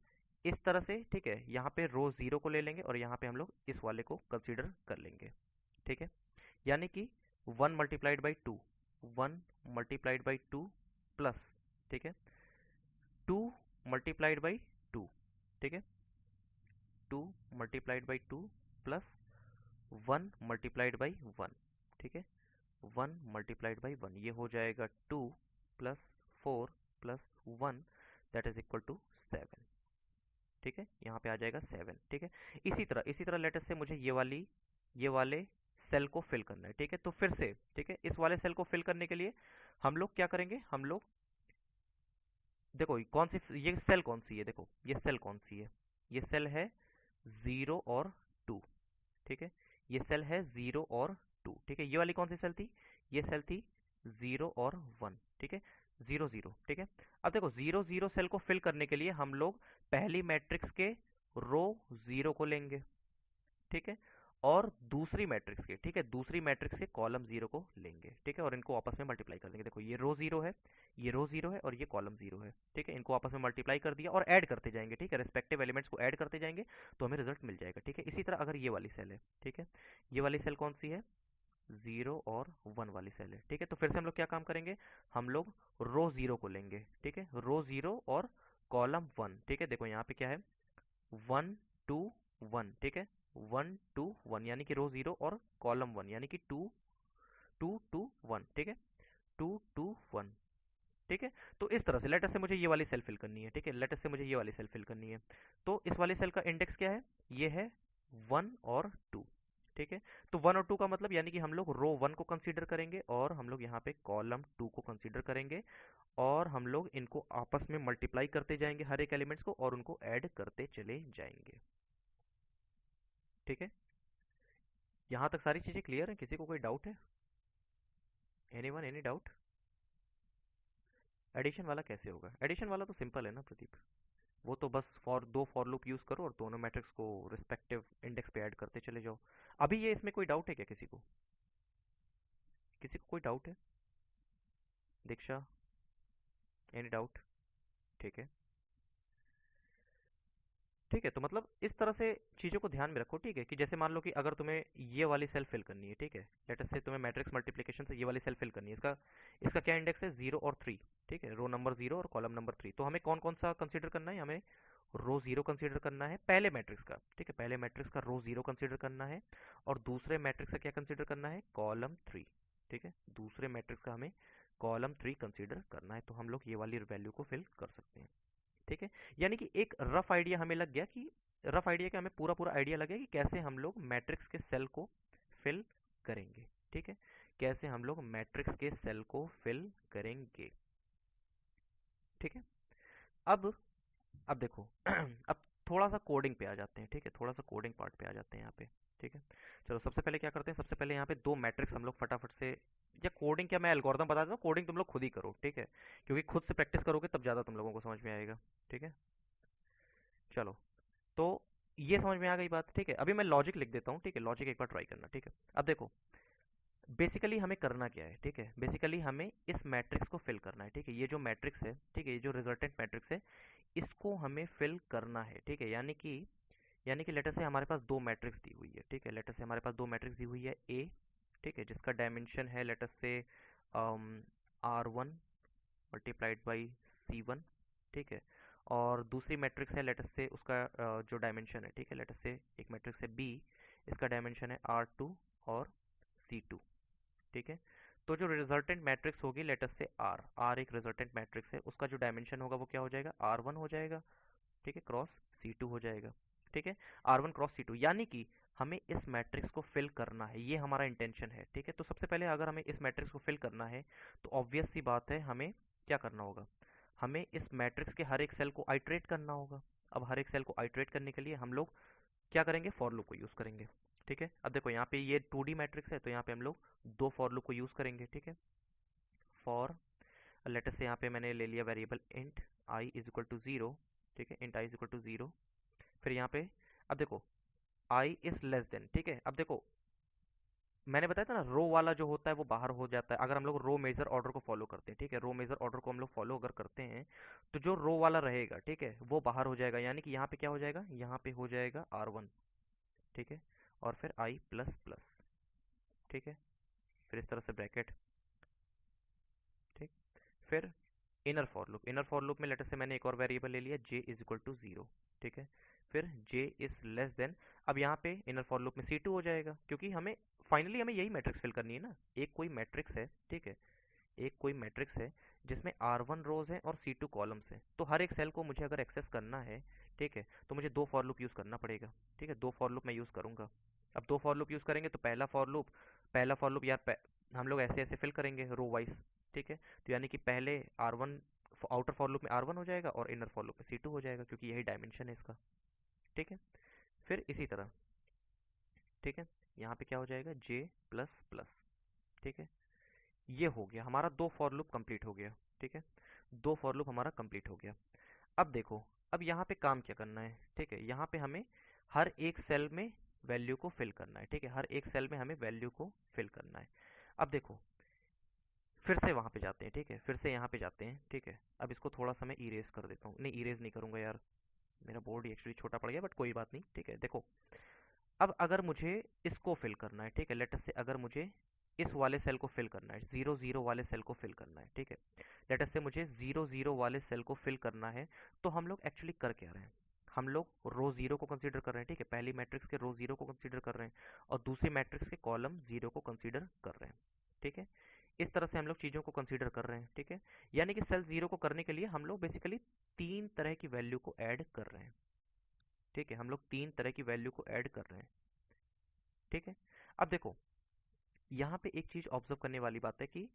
इस तरह से। ठीक है, यहाँ पे रो 0 को ले लेंगे और यहाँ पे हम लोग इस वाले को कंसीडर कर लेंगे। ठीक है, यानी कि 1 multiplied by 2, 1 multiplied by 2 plus, ठीक है, 2 मल्टीप्लाइड बाई 2। ठीक है, 2 multiplied by 2 plus 1 multiplied by 1। ठीक है, 1 मल्टीप्लाइड बाई 1 ये हो जाएगा 2 plus 4 plus 1 that is equal to 7। ठीक है, यहाँ पे आ जाएगा 7। ठीक है, इसी तरह लेटर से मुझे ये वाले सेल को फिल करना है। ठीक है, तो फिर से ठीक है, इस वाले सेल को फिल करने के लिए हम लोग क्या करेंगे? हम लोग देखो कौन सी ये सेल कौन सी है, देखो ये सेल कौन सी है, ये सेल है 0 और 2। ठीक है, ये सेल है 0 और 2। ठीक है, ये वाली कौन सी सेल थी? ये सेल थी 0 और 1। ठीक है, 0 0। ठीक है, अब देखो 0 0 सेल को फिल करने के लिए हम लोग पहली मैट्रिक्स के रो 0 को लेंगे। ठीक है, और दूसरी मैट्रिक्स के, ठीक है, दूसरी मैट्रिक्स के कॉलम 0 को लेंगे। ठीक है, और इनको आपस में मल्टीप्लाई कर देंगे। देखो ये रो 0 है, ये रो 0 है और ये कॉलम 0 है। ठीक है, इनको आपस में मल्टीप्लाई कर दिया और ऐड करते जाएंगे। ठीक है, रिस्पेक्टिव एलिमेंट्स को ऐड करते जाएंगे तो हमें रिजल्ट मिल जाएगा। ठीक है, इसी तरह अगर ये वाली सेल है, ठीक है, ये वाली सेल कौन सी है? 0 और 1 वाली सेल है, ठीक है। तो फिर से हम लोग क्या काम करेंगे, हम लोग रो 0 को लेंगे, ठीक है, रो 0 और कॉलम 1, ठीक है। देखो यहाँ पे क्या है, 1 2 1, ठीक है, 1 2 1 यानी कि रो 0 और कॉलम 1 यानी कि 2 2 2 1, ठीक है, 2 2 1, ठीक है। तो इस तरह से लेटर से मुझे ये वाली सेल फिल करनी है, ठीक है, लेटर से मुझे ये वाली सेल फिल करनी है। तो इस वाली सेल का इंडेक्स क्या है, ये है 1 और 2, ठीक है। तो 1 और 2 का मतलब यानी कि हम लोग रो 1 को कंसीडर करेंगे और हम लोग यहाँ पे कॉलम 2 को कंसीडर करेंगे, और हम लोग इनको आपस में मल्टीप्लाई करते जाएंगे हर एक एलिमेंट्स को, और उनको ऐड करते चले जाएंगे, ठीक है। यहाँ तक सारी चीजें क्लियर है, किसी को कोई डाउट है, एनीवन एनी डाउट? एडिशन वाला कैसे होगा, एडिशन वाला तो सिंपल है ना प्रदीप, वो तो बस दो फॉर लूप यूज करो और दोनों मैट्रिक्स को रिस्पेक्टिव इंडेक्स पे ऐड करते चले जाओ। अभी ये इसमें कोई डाउट है क्या, किसी को, किसी को कोई डाउट है? दीक्षा, एनी डाउट? ठीक है, ठीक है। तो मतलब इस तरह से चीज़ों को ध्यान में रखो, ठीक है, कि जैसे मान लो कि अगर तुम्हें ये वाली सेल फिल करनी है, ठीक है, लेट अस से तुम्हें मैट्रिक्स मल्टीप्लिकेशन से ये वाली सेल फिल करनी है, इसका इसका क्या इंडेक्स है, 0 और 3, ठीक है, रो नंबर 0 और कॉलम नंबर 3। तो हमें कौन कौन सा कंसीडर करना है, हमें रो 0 कंसीडर करना है पहले मैट्रिक्स का, ठीक है, पहले मैट्रिक्स का रो 0 कंसीडर करना है, और दूसरे मैट्रिक्स का क्या कंसीडर करना है, कॉलम 3, ठीक है, दूसरे मैट्रिक्स का हमें कॉलम 3 कंसीडर करना है। तो हम लोग ये वाली वैल्यू को फिल कर सकते हैं, ठीक है। यानी कि एक रफ आइडिया हमें लग गया, कि रफ आइडिया क्या, हमें पूरा पूरा आइडिया लग गया कि कैसे हम लोग मैट्रिक्स के सेल को फिल करेंगे, ठीक है, कैसे हम लोग मैट्रिक्स के सेल को फिल करेंगे, ठीक है। अब अब देखो अब थोड़ा सा कोडिंग पे आ जाते हैं, ठीक है, थोड़ा सा कोडिंग पार्ट पे आ जाते हैं यहाँ पे, ठीक है। चलो सबसे पहले क्या करते हैं, सबसे पहले यहाँ पे दो मैट्रिक्स हम लोग फटाफट से, या कोडिंग क्या, मैं एल्गोरिथम बता देता हूँ, कोडिंग तुम लोग खुद ही करो, ठीक है, क्योंकि खुद से प्रैक्टिस करोगे तब ज़्यादा तुम लोगों को समझ में आएगा, ठीक है। चलो, तो ये समझ में आ गई बात, ठीक है। अभी मैं लॉजिक लिख देता हूँ, ठीक है, लॉजिक एक बार ट्राई करना, ठीक है। अब देखो, बेसिकली हमें करना क्या है, ठीक है, बेसिकली हमें इस मैट्रिक्स को फिल करना है, ठीक है, ये जो मैट्रिक्स है, ठीक है, ये जो रिजल्टेंट मैट्रिक्स है, इसको हमें फिल करना है, ठीक है। यानी कि लेटर से हमारे पास दो मैट्रिक्स दी हुई है, ठीक है, लेटर से हमारे पास दो मैट्रिक्स दी हुई है, ए, ठीक है, जिसका डायमेंशन है लेटर से R1 मल्टीप्लाइड बाई C1, ठीक है, और दूसरी मैट्रिक्स है लेटर से उसका जो डायमेंशन है, ठीक है, लेटर से एक मैट्रिक्स है बी, इसका डायमेंशन है R2 और C2, ठीक है। तो जो रिजल्टेंट मैट्रिक्स होगी लेटर से आर एक रिजल्टेंट मैट्रिक्स है, उसका जो डायमेंशन होगा वो क्या हो जाएगा, R1 हो जाएगा, ठीक है, क्रॉस C2 हो जाएगा, ठीक है, R1 क्रॉस C2, यानी कि हमें इस मैट्रिक्स को फिल करना है, ये हमारा इंटेंशन है, ठीक है। तो सबसे पहले अगर हमें इस मैट्रिक्स को फिल करना है, तो ऑब्वियस सी बात है हमें क्या करना होगा, हमें इस मैट्रिक्स के हर एक सेल को आइटरेट करना होगा। अब हर एक सेल को आइटरेट करने के लिए हम लोग क्या करेंगे, फॉर लूप को यूज करेंगे, ठीक है। अब देखो यहाँ पे ये 2D मैट्रिक्स है, तो यहाँ पे हम लोग दो फॉर लूप को यूज करेंगे, ठीक है। फॉर लेटर से यहाँ पे मैंने ले लिया variable int I is equal to zero, ठीक है, int I is equal to zero. फिर यहाँ पे अब देखो आई इज लेस देन, ठीक है। अब देखो मैंने बताया था ना, रो वाला जो होता है वो बाहर हो जाता है अगर हम लोग रो मेजर ऑर्डर को फॉलो करते हैं, ठीक है, रो मेजर ऑर्डर को हम लोग फॉलो अगर करते हैं, तो जो रो वाला रहेगा, ठीक है, वो बाहर हो जाएगा, यानी कि यहाँ पे क्या हो जाएगा, यहाँ पे हो जाएगा R1, ठीक है, और फिर आई प्लस प्लस, ठीक है, फिर इस तरह से ब्रैकेट, ठीक। फिर इनर फॉर लूप में लेटर से मैंने एक और वेरिएबल ले लिया j is equal to zero, ठीक है, फिर j इज लेस देन, अब यहाँ पे इनर फॉर लूप में C2 हो जाएगा, क्योंकि हमें फाइनली हमें यही मैट्रिक्स फिल करनी है ना, एक कोई मैट्रिक्स है, ठीक है, एक कोई मैट्रिक्स है जिसमें R1 रोज है और C2 कॉलम्स है, तो हर एक सेल को मुझे अगर एक्सेस करना है, ठीक है, तो मुझे दो फॉर लूप यूज करना पड़ेगा, ठीक है, दो फॉर लूप मैं यूज करूंगा। अब दो फॉर लूप यूज करेंगे तो पहला फॉर लूप यार हम लोग ऐसे ऐसे फिल करेंगे रो वाइज, ठीक है। तो यानी कि पहले R1 आउटर फॉर लूप में R1 हो जाएगा और इनर फॉर लूप में C2 हो जाएगा, क्योंकि यही डायमेंशन है इसका, ठीक है। फिर इसी तरह, ठीक है, यहाँ पे क्या हो जाएगा J प्लस प्लस, ठीक है, ये हो गया हमारा दो फॉर लूप कंप्लीट हो गया, ठीक है, दो फॉर लूप हमारा कंप्लीट हो गया। अब देखो, अब यहाँ पे काम क्या करना है, ठीक है, यहाँ पे हमें हर एक सेल में वैल्यू को फिल करना है, ठीक है, हर एक सेल में हमें वैल्यू को फिल करना है। अब देखो फिर से वहां पे जाते हैं, ठीक है, फिर से यहाँ पे जाते हैं, ठीक है। अब इसको थोड़ा सा मैं इरेज कर देता हूँ, नहीं इरेज नहीं करूंगा यार, मेरा बोर्ड एक्चुअली छोटा पड़ गया, बट कोई बात नहीं, ठीक है। देखो अब अगर मुझे इसको फिल करना है, ठीक है, लेट अस से अगर मुझे इस वाले सेल को फिल करना है, 0 0 वाले सेल को फिल करना है, ठीक है, लेट अस से मुझे 0 0 वाले सेल को फिल करना है, तो हम लोग एक्चुअली कर क्या रहे हैं, हम लोग रो जीरो को कंसीडर कर रहे हैं, ठीक है, पहली मैट्रिक्स के रो जीरो को कंसीडर कर रहे हैं और दूसरी मैट्रिक्स के कॉलम जीरो को कंसीडर कर रहे हैं, ठीक है। इस तरह से हम लोग चीज़ों को कंसीडर कर रहे हैं, ठीक है। यानी कि सेल जीरो को करने के लिए हम लोग बेसिकली तीन तरह की वैल्यू को ऐड कर रहे हैं, ठीक है, हम लोग तीन तरह की वैल्यू को ऐड कर रहे हैं, ठीक है। अब देखो, यहाँ पे एक चीज ऑब्जर्व करने वाली बात है कि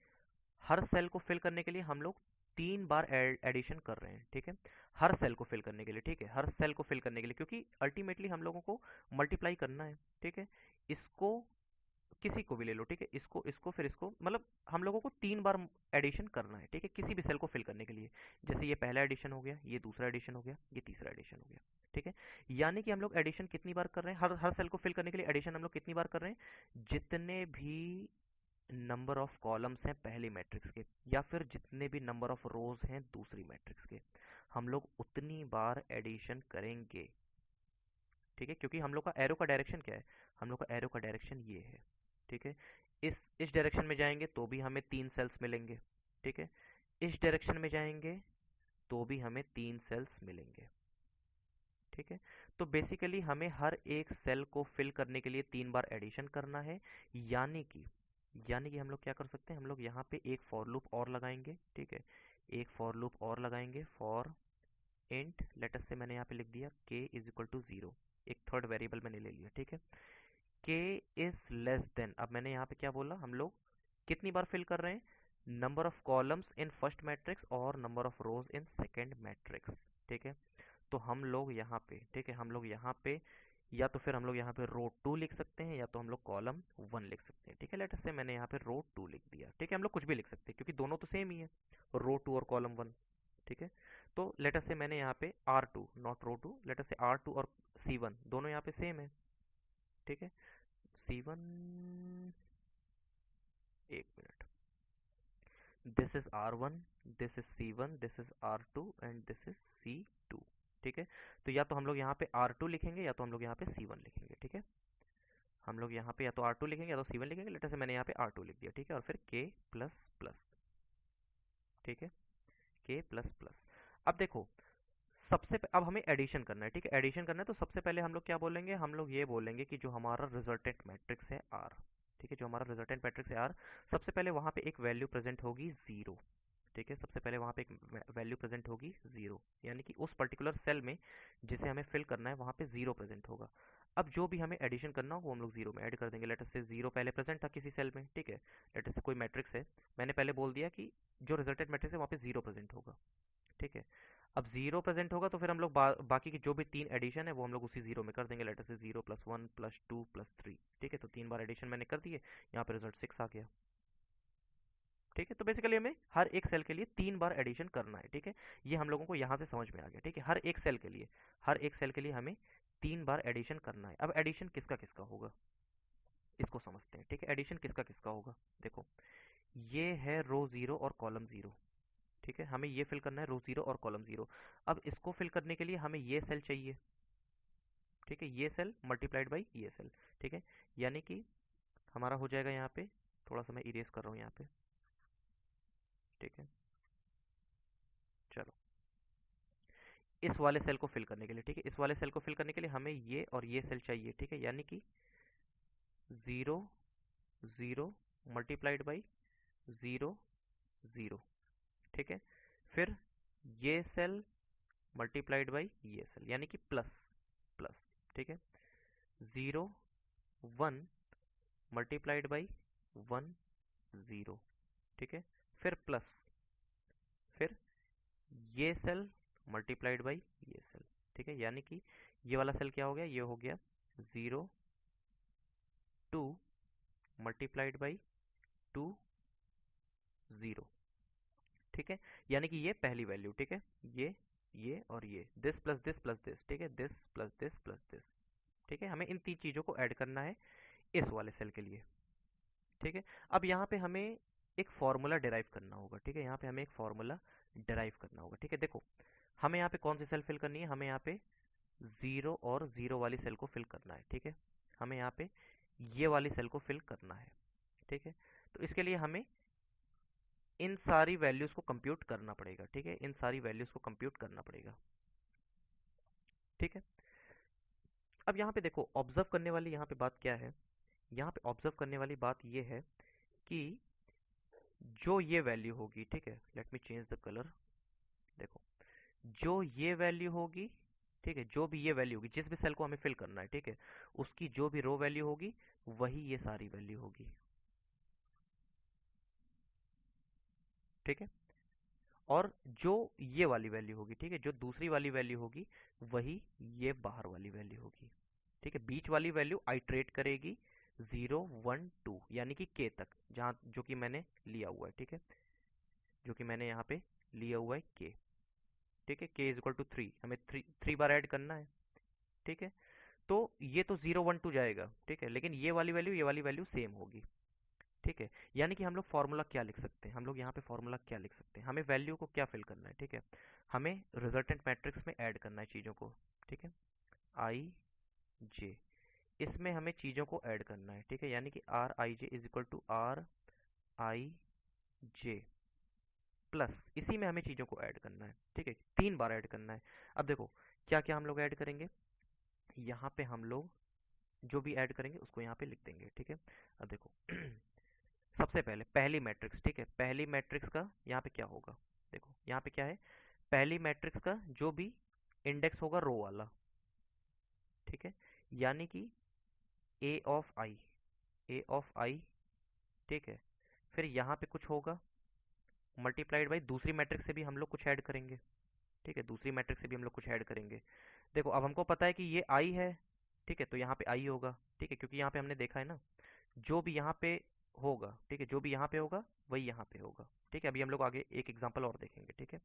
हर सेल को फिल करने के लिए हम लोग तीन बार एडिशन कर रहे हैं, ठीक है, हर सेल को फिल करने के लिए, ठीक है, हर सेल को फिल करने के लिए, क्योंकि अल्टीमेटली हम लोगों को मल्टीप्लाई करना है, ठीक है। इसको किसी को भी ले लो, ठीक है, इसको इसको फिर इसको, मतलब हम लोगों को तीन बार एडिशन करना है, ठीक है, किसी भी सेल को फिल करने के लिए। जैसे ये पहला एडिशन हो गया, ये दूसरा एडिशन हो गया, ये तीसरा एडिशन हो गया, ठीक है। यानी कि हम लोग एडिशन कितनी बार कर रहे हैं, हर हर सेल को फिल करने के लिए एडिशन हम लोग कितनी बार कर रहे हैं, जितने भी नंबर ऑफ कॉलम्स हैं पहली मैट्रिक्स के, या फिर जितने भी नंबर ऑफ रोज हैं दूसरी मैट्रिक्स के, हम लोग उतनी बार एडिशन करेंगे, ठीक है। क्योंकि हम लोग का एरो का डायरेक्शन क्या है, हम लोग का एरो का डायरेक्शन ये है, ठीक है। इस डायरेक्शन में जाएंगे तो भी हमें तीन सेल्स मिलेंगे, ठीक है, इस डायरेक्शन में जाएंगे तो भी हमें तीन सेल्स मिलेंगे, ठीक है। तो बेसिकली हमें हर एक सेल को फिल करने के लिए तीन बार एडिशन करना है। यानी कि हम लोग क्या कर सकते हैं, हम लोग यहाँ पे एक फॉर लूप और लगाएंगे, ठीक है, एक फॉर लूप और लगाएंगे फॉर इंट, लेटस से मैंने यहाँ पे लिख दिया k इज इक्वल टू 0, एक थर्ड वेरिएबल मैंने ले लिया, ठीक है। k इज लेस देन, अब मैंने यहाँ पे क्या बोला, हम लोग कितनी बार फिल कर रहे हैं, number of columns in first matrix और number of rows in second matrix, ठीक है। तो हम लोग यहाँ पे, ठीक है, हम लोग यहाँ पे या तो फिर हम लोग यहाँ पे रो टू लिख सकते हैं, या तो हम लोग कॉलम वन लिख सकते हैं, ठीक है। लेटर से मैंने यहाँ पे रो टू लिख दिया, ठीक है, हम लोग कुछ भी लिख सकते हैं क्योंकि दोनों तो सेम ही है, रो टू और कॉलम वन, ठीक है। तो लेटर से मैंने यहाँ पे R two, not row two, later से आर टू और सी वन दोनों यहाँ पे सेम है, ठीक है। सी वन, एक minute, this is R one, this is C one, this is R two and this is C two, ठीक है। तो या तो हम लोग यहाँ पे आर टू लिखेंगे या तो हम लोग यहाँ पे सी वन लिखेंगे, ठीक है। हम लोग यहाँ पे या तो आर टू लिखेंगे या तो सी वन लिखेंगे, लेटर से मैंने यहाँ पे आर टू लिख दिया, ठीक है, और फिर के प्लस प्लस, ठीक है, के प्लस प्लस। अब देखो, अब हमें एडिशन करना है, ठीक है, एडिशन करना है, तो सबसे पहले हम लोग क्या बोलेंगे, हम लोग ये बोलेंगे कि जो हमारा रिजल्टेंट मैट्रिक्स है आर, ठीक है, जो हमारा रिजल्टेंट मैट्रिक्स है आर, सबसे पहले वहां पे एक वैल्यू प्रेजेंट होगी जीरो, ठीक है, सबसे पहले वहां पे एक वैल्यू प्रेजेंट होगी जीरो, यानी कि उस पर्टिकुलर सेल में जिसे हमें फिल करना है वहां पे जीरो प्रेजेंट होगा। अब जो भी हमें एडिशन करना हो वो हम लोग जीरो में ऐड कर देंगे, लेटर से जीरो पहले प्रेजेंट था किसी सेल में, ठीक है, लेटर से कोई मैट्रिक्स है, मैंने पहले बोल दिया कि जो रिजल्टेंट मैट्रिक्स है वहाँ पे जीरो प्रेजेंट होगा, ठीक है। अब जीरो प्रेजेंट होगा तो फिर हम लोग बाकी की जो भी तीन एडिशन है वो हम लोग उसी जीरो में कर देंगे, लेटर से zero plus one plus two plus three, ठीक है। तो तीन बार एडिशन मैंने कर दिए, यहाँ पे रिजल्ट सिक्स आ गया, ठीक है। तो बेसिकली हमें हर एक सेल के लिए तीन बार एडिशन करना है, ठीक है, ये हम लोगों को यहाँ से समझ में आ गया, ठीक है। हर एक सेल के लिए हमें तीन बार एडिशन करना है। अब एडिशन किसका किसका होगा इसको समझते हैं, ठीक है, एडिशन किसका किसका होगा। देखो, ये है रो जीरो और कॉलम जीरो, ठीक है, हमें ये फिल करना है रो जीरो और कॉलम जीरो। अब इसको फिल करने के लिए हमें ये सेल चाहिए, ठीक है, ये सेल मल्टीप्लाइड बाई ये सेल, ठीक है, यानी कि हमारा हो जाएगा यहाँ पे, थोड़ा सा मैं इरेज कर रहा हूँ यहाँ पे, ठीक है, चलो, इस वाले सेल को फिल करने के लिए, ठीक है, इस वाले सेल को फिल करने के लिए हमें ये और ये सेल चाहिए, ठीक है, यानी कि zero zero multiplied by zero zero, ठीक है, फिर ये सेल मल्टीप्लाइड बाई ये सेल, यानी कि प्लस प्लस, ठीक है, zero one multiplied by one zero, ठीक है, फिर प्लस, फिर ये सेल मल्टीप्लाइड बाई ये सेल, ठीक है, यानी कि ये वाला सेल क्या हो गया, ये हो गया zero two multiplied by two zero, ठीक है, यानी कि ये पहली वैल्यू, ठीक है, ये और ये this plus this plus this, ठीक है, this plus this plus this, ठीक है, हमें इन तीन चीजों को ऐड करना है इस वाले सेल के लिए, ठीक है। अब यहाँ पे हमें एक फॉर्मूला डिराइव करना होगा, ठीक है, यहाँ पे हमें एक फॉर्मूला डिराइव करना होगा, ठीक है। देखो, हमें यहाँ पे कौन सी सेल फिल करनी है, हमें यहाँ पे जीरो और जीरो वाली सेल को फिल करना है, ठीक है। हमें यहाँ पे ये वाली सेल को फिल करना है। ठीक है, तो इसके लिए हमें इन सारी वैल्यूज को कंप्यूट करना पड़ेगा। ठीक है, इन सारी वैल्यूज को कंप्यूट करना पड़ेगा। ठीक है, अब यहाँ पे देखो ऑब्जर्व करने वाली यहाँ पे बात क्या है। यहाँ पे ऑब्जर्व करने वाली बात ये है कि जो ये वैल्यू होगी, ठीक है, let me change the colour. देखो जो ये वैल्यू होगी, ठीक है, जो भी ये वैल्यू होगी, जिस भी सेल को हमें फिल करना है, ठीक है, उसकी जो भी रो वैल्यू होगी वही ये सारी वैल्यू होगी। ठीक है, और जो ये वाली वैल्यू होगी, ठीक है, जो दूसरी वाली वैल्यू होगी वही ये बाहर वाली वैल्यू होगी। ठीक है, बीच वाली वैल्यू आइट्रेट करेगी 0 1 2 यानी कि के तक, जहां जो कि मैंने लिया हुआ है। ठीक है, जो कि मैंने यहाँ पे लिया हुआ है के। ठीक है, के इज इक्वल टू 3, हमें थ्री बार ऐड करना है। ठीक है, तो ये तो 0 1 2 जाएगा। ठीक है, लेकिन ये वाली वैल्यू सेम होगी। ठीक है, यानी कि हम लोग फॉर्मूला क्या लिख सकते हैं, हम लोग यहाँ पे फॉर्मूला क्या लिख सकते हैं, हमें वैल्यू को क्या फिल करना है। ठीक है, हमें रिजल्टेंट मैट्रिक्स में ऐड करना है चीज़ों को। ठीक है, आई जे, इसमें हमें चीज़ों को ऐड करना है। ठीक है, यानी कि R I J is equal to R I J plus, इसी में हमें चीज़ों को ऐड करना है। ठीक है, 3 बार ऐड करना है। अब देखो क्या क्या हम लोग ऐड करेंगे, यहाँ पे हम लोग जो भी ऐड करेंगे उसको यहाँ पे लिख देंगे। ठीक है, अब देखो सबसे पहले पहली मैट्रिक्स, ठीक है, पहली मैट्रिक्स का यहाँ पे क्या होगा। देखो यहाँ पे क्या है, पहली मैट्रिक्स का जो भी इंडेक्स होगा रो वाला। ठीक है, यानी कि ए ऑफ आई, ए ऑफ आई। ठीक है, फिर यहाँ पे कुछ होगा मल्टीप्लाइड बाई दूसरी मैट्रिक्स से भी हम लोग कुछ ऐड करेंगे। ठीक है, दूसरी मैट्रिक्स से भी हम लोग कुछ ऐड करेंगे। देखो अब हमको पता है कि ये आई है। ठीक है, तो यहाँ पे आई होगा। ठीक है, क्योंकि यहाँ पे हमने देखा है ना, जो भी यहाँ पे होगा, ठीक है, जो भी यहाँ पे होगा वही यहाँ पे होगा। ठीक है, अभी हम लोग आगे एक एग्जांपल और देखेंगे। ठीक है,